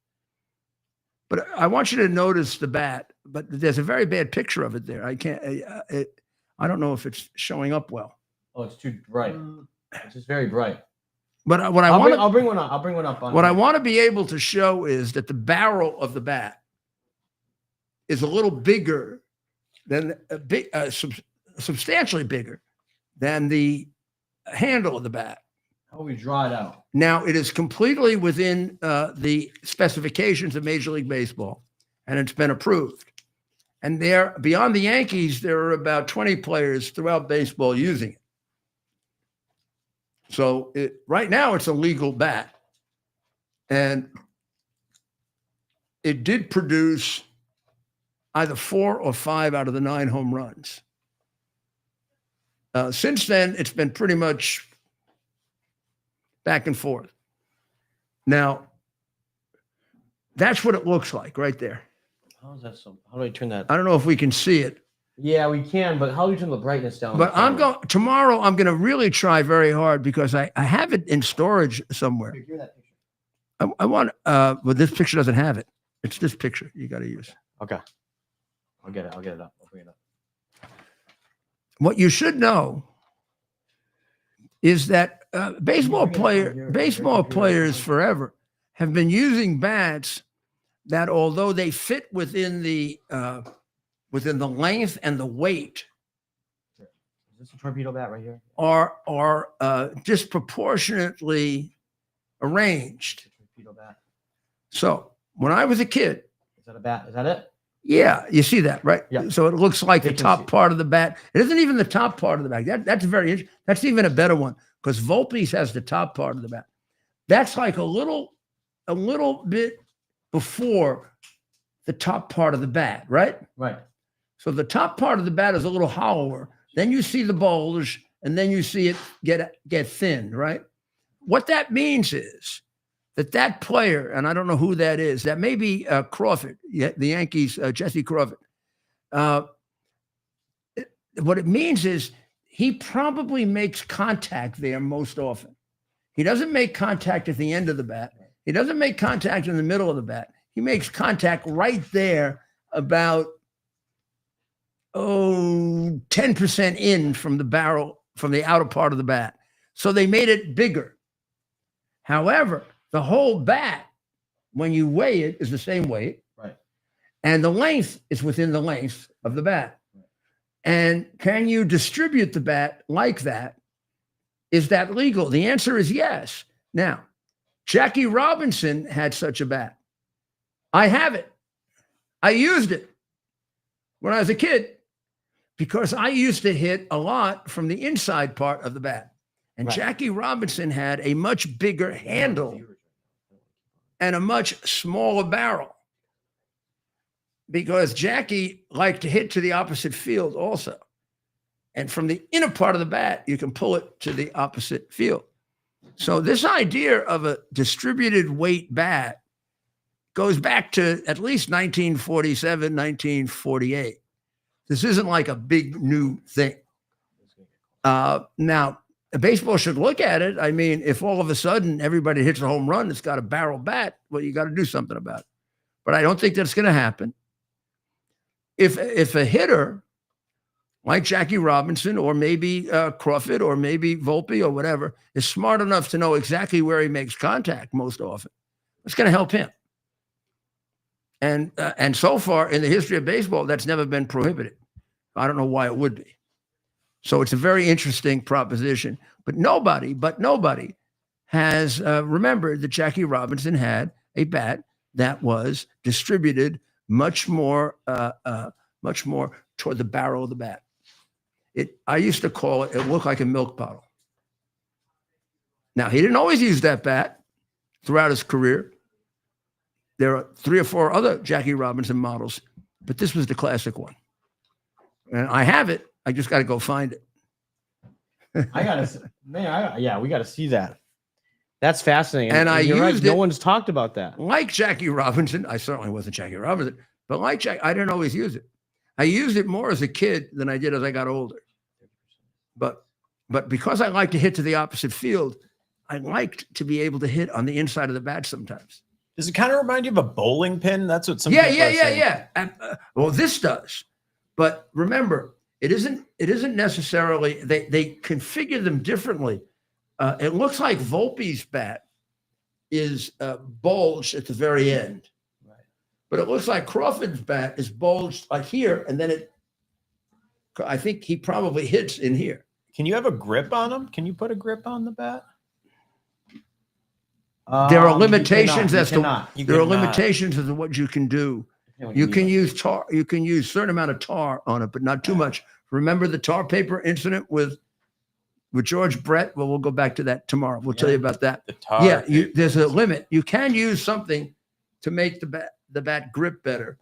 But I want you to notice the bat, but there's a very bad picture of it there. I can't, I don't know if it's showing up well. Oh, it's too bright. It's just very bright. But what I want I'll bring one up. I'll bring one up. What I want to be able to show is that the barrel of the bat is a little bigger than substantially bigger than the handle of the bat. How do we draw it out? Now, it is completely within the specifications of Major League Baseball, and it's been approved. And there, beyond the Yankees, there are about 20 players throughout baseball using it. So right now, it's a legal bat. And it did produce either 4 or 5 out of the 9 home runs. Since then, it's been pretty much back and forth. Now, that's what it looks like right there. How is that so? How do I turn that? I don't know if we can see it. Yeah, we can, but how do you turn the brightness down? But tomorrow, I'm going to really try very hard because I have it in storage somewhere. Hear that picture. I want, but this picture doesn't have it. It's this picture you got to use. Okay. I'll get it up. I'll bring it up. What you should know is that baseball players forever have been using bats that, although they fit within the length and the weight, Is this a torpedo bat right here? are disproportionately arranged. Torpedo bat. So when I was a kid, Is that a bat? Is that it? yeah, you see that, right? Yeah. So it looks like They the can top see it. part of the bat. It isn't even the top part of the bat. That's very interesting. That's even a better one because Volpe's has the top part of the bat. That's like a little bit before the top part of the bat, right? Right. So the top part of the bat is a little hollower. Then you see the bulge, and then you see it get thinned, right? What that means is that player, and I don't know who that is, that may be Crawford, the Yankees, Jesse Crawford. What it means is he probably makes contact there most often. He doesn't make contact at the end of the bat. He doesn't make contact in the middle of the bat. He makes contact right there about 10% in from the barrel, from the outer part of the bat. So they made it bigger. However, the whole bat, when you weigh it, is the same weight. Right. And the length is within the length of the bat. And can you distribute the bat like that? Is that legal? The answer is yes. Now, Jackie Robinson had such a bat. I have it. I used it when I was a kid because I used to hit a lot from the inside part of the bat. And Right. Jackie Robinson had a much bigger handle and a much smaller barrel because Jackie liked to hit to the opposite field also. And from the inner part of the bat, you can pull it to the opposite field. So this idea of a distributed weight bat goes back to at least 1947, 1948. This isn't like a big new thing. Now, baseball should look at it. I mean, if all of a sudden everybody hits a home run that's got a barrel bat, well, you got to do something about it. But I don't think that's going to happen. If a hitter like Jackie Robinson or maybe Crawford or maybe Volpe or whatever is smart enough to know exactly where he makes contact most often, it's going to help him. And so far in the history of baseball, that's never been prohibited. I don't know why it would be. So it's a very interesting proposition. But nobody has remembered that Jackie Robinson had a bat that was distributed much more toward the barrel of the bat. I used to call it looked like a milk bottle. Now, he didn't always use that bat throughout his career. There are 3 or 4 other Jackie Robinson models, but this was the classic one. And I have it. I just got to go find it. We got to see that. That's fascinating. And I you're used right, it no one's talked about that. like Jackie Robinson. I certainly wasn't Jackie Robinson, but like Jack, I didn't always use it. I used it more as a kid than I did as I got older. But because I like to hit to the opposite field, I liked to be able to hit on the inside of the bat sometimes. Does it kind of remind you of a bowling pin? That's what some Yeah. people are saying. And, well, this does. But remember, it isn't necessarily, they configure them differently. It looks like Volpe's bat is bulged at the very end. Right. But it looks like Crawford's bat is bulged like here, and then I think he probably hits in here. Can you have a grip on them? Can you put a grip on the bat? There are limitations as to what you can do. You can use tar. You can use a certain amount of tar on it, but not too much. Remember the tar paper incident with George Brett? Well, we'll go back to that tomorrow. We'll tell you about that. There's a limit. You can use something to make the bat grip better.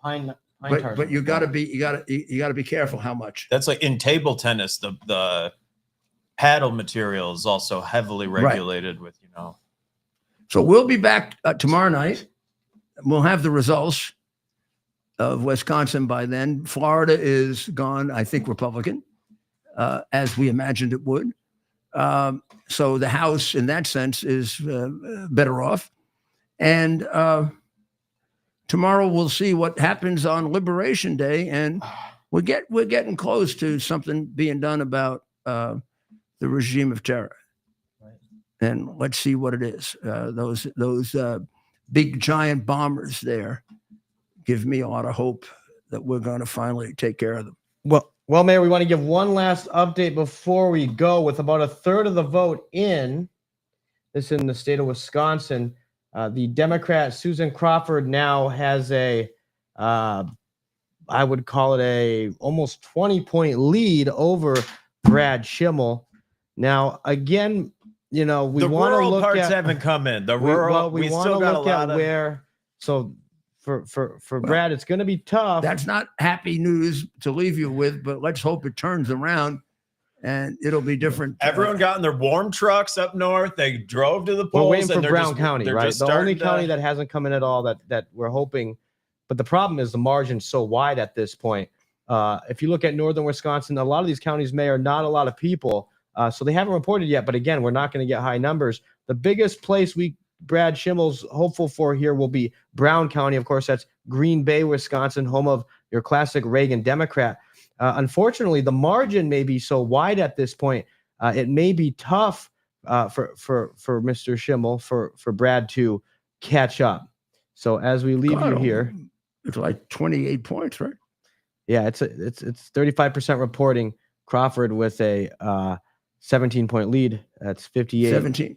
But you got to be careful how much. That's like in table tennis. The paddle material is also heavily regulated with So we'll be back tomorrow night. We'll have the results of Wisconsin by then. Florida is gone, I think, Republican, as we imagined it would. So the House, in that sense, is better off. And tomorrow we'll see what happens on Liberation Day, and we're getting close to something being done about the regime of terror. And let's see what it is. Those big giant bombers there give me a lot of hope that we're going to finally take care of them. Well, Mayor, we want to give one last update before we go. With about a third of the vote in the state of Wisconsin, the Democrat Susan Crawford now has I would call it a almost 20-point lead over Brad Schimmel. Now, again, we want to look parts at haven't come in. The rural, we want to look at where. So for Brad, it's going to be tough. That's not happy news to leave you with, but let's hope it turns around and it'll be different. Everyone got in their warm trucks up north. They drove to the polls. We're waiting for Brown County, right? The only county that hasn't come in at all that we're hoping. But the problem is the margin's so wide at this point. If you look at northern Wisconsin, a lot of these counties, Mayor, not a lot of people. So they haven't reported yet, but again, we're not going to get high numbers. The biggest place Brad Schimmel's hopeful for here will be Brown County. Of course, that's Green Bay, Wisconsin, home of your classic Reagan Democrat. Unfortunately, the margin may be so wide at this point. It may be tough for Mr. Schimmel, for Brad to catch up. So as we leave you here, it's like 28 points, right? Yeah, it's 35% reporting. Crawford with a 17-point lead. That's 58 to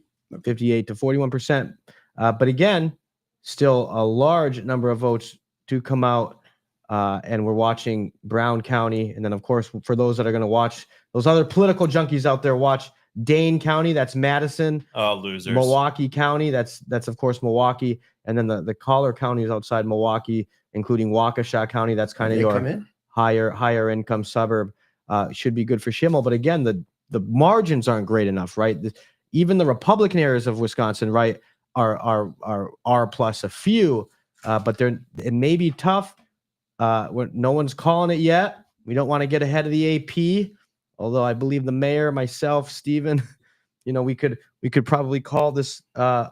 41%. But again, still a large number of votes to come out. And we're watching Brown County. And then, of course, for those that are going to watch, those other political junkies out there, watch Dane County. That's Madison. Oh, losers. Milwaukee County. That's of course, Milwaukee. And then the collar counties outside Milwaukee, including Waukesha County. That's kind of your higher income suburb. Should be good for Schimmel. But again, the margins aren't great enough, right? Even the Republican areas of Wisconsin, right, are plus a few, but it may be tough. No one's calling it yet. We don't want to get ahead of the AP, although I believe the mayor, myself, Stephen, we could probably call this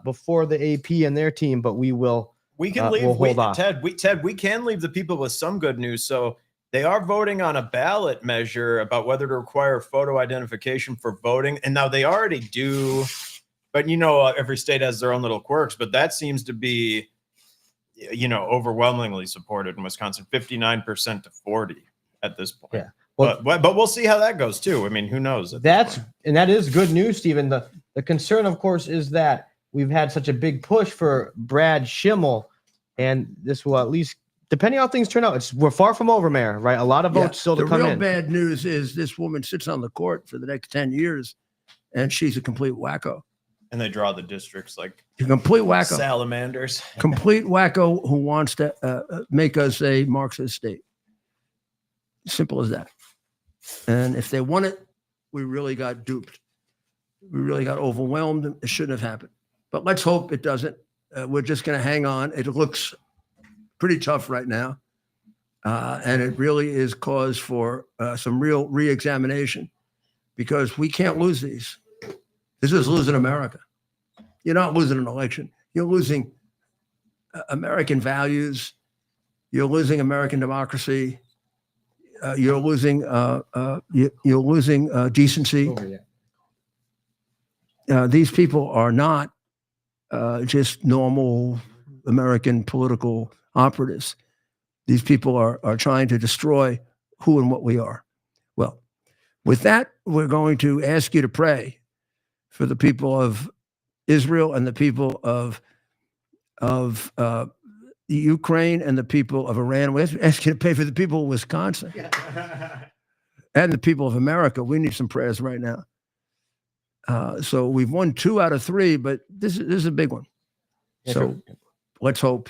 before the AP and their team, but we will. We can leave. Ted, we can leave the people with some good news. So they are voting on a ballot measure about whether to require photo identification for voting, and now they already do. But every state has their own little quirks. But that seems to be, overwhelmingly supported in Wisconsin, 59% to 40 at this point. Yeah. Well, but we'll see how that goes too. I mean, who knows? That is good news, Stephen. The concern, of course, is that we've had such a big push for Brad Schimmel, and this will at least, depending on how things turn out, we're far from over, Mayor, right? A lot of votes still to come in. The real bad news is this woman sits on the court for the next 10 years, and she's a complete wacko. And they draw the districts like a complete wacko. Salamanders. Complete wacko who wants to make us a Marxist state. Simple as that. And if they won it, we really got duped. We really got overwhelmed. It shouldn't have happened. But let's hope it doesn't. We're just going to hang on. It looks pretty tough right now. And it really is cause for some real re-examination, because we can't lose these. This is losing America. You're not losing an election. You're losing American values. You're losing American democracy. You're losing decency. These people are not just normal American political operatives. These people are trying to destroy who and what we are. Well, with that, we're going to ask you to pray for the people of Israel and the people of Ukraine and the people of Iran. We ask you to pray for the people of Wisconsin and the people of America. We need some prayers right now. So we've won 2 out of 3, but this is a big one. So let's hope.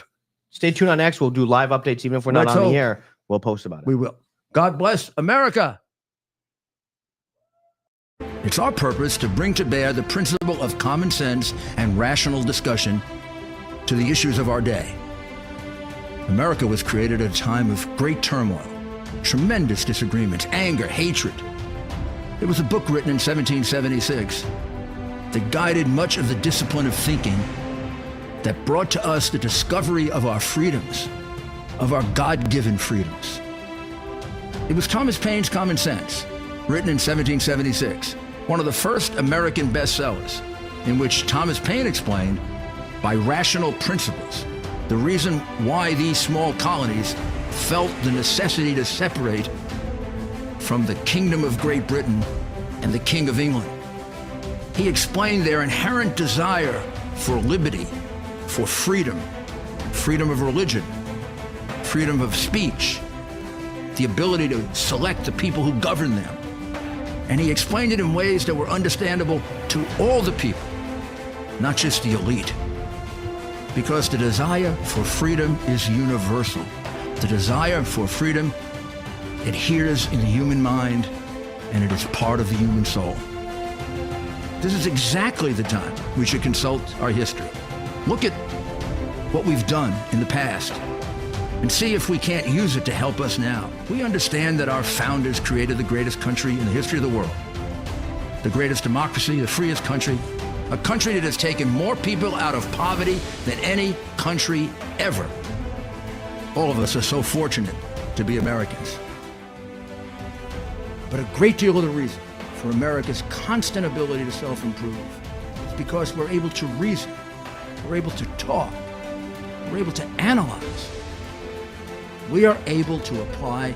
Stay tuned on X. We'll do live updates. Even if we're not on the air, we'll post about it. We will. God bless America. It's our purpose to bring to bear the principle of common sense and rational discussion to the issues of our day. America was created at a time of great turmoil, tremendous disagreements, anger, hatred. There was a book written in 1776 that guided much of the discipline of thinking that brought to us the discovery of our freedoms, of our God-given freedoms. It was Thomas Paine's Common Sense, written in 1776, one of the first American bestsellers, in which Thomas Paine explained, by rational principles, the reason why these small colonies felt the necessity to separate from the Kingdom of Great Britain and the King of England. He explained their inherent desire for liberty, for freedom, freedom of religion, freedom of speech, the ability to select the people who govern them. And he explained it in ways that were understandable to all the people, not just the elite. Because the desire for freedom is universal. The desire for freedom adheres in the human mind, and it is part of the human soul. This is exactly the time we should consult our history. Look at what we've done in the past and see if we can't use it to help us now. We understand that our founders created the greatest country in the history of the world, the greatest democracy, the freest country, a country that has taken more people out of poverty than any country ever. All of us are so fortunate to be Americans. But a great deal of the reason for America's constant ability to self-improve is because we're able to reason, we're able to talk, we're able to analyze. We are able to apply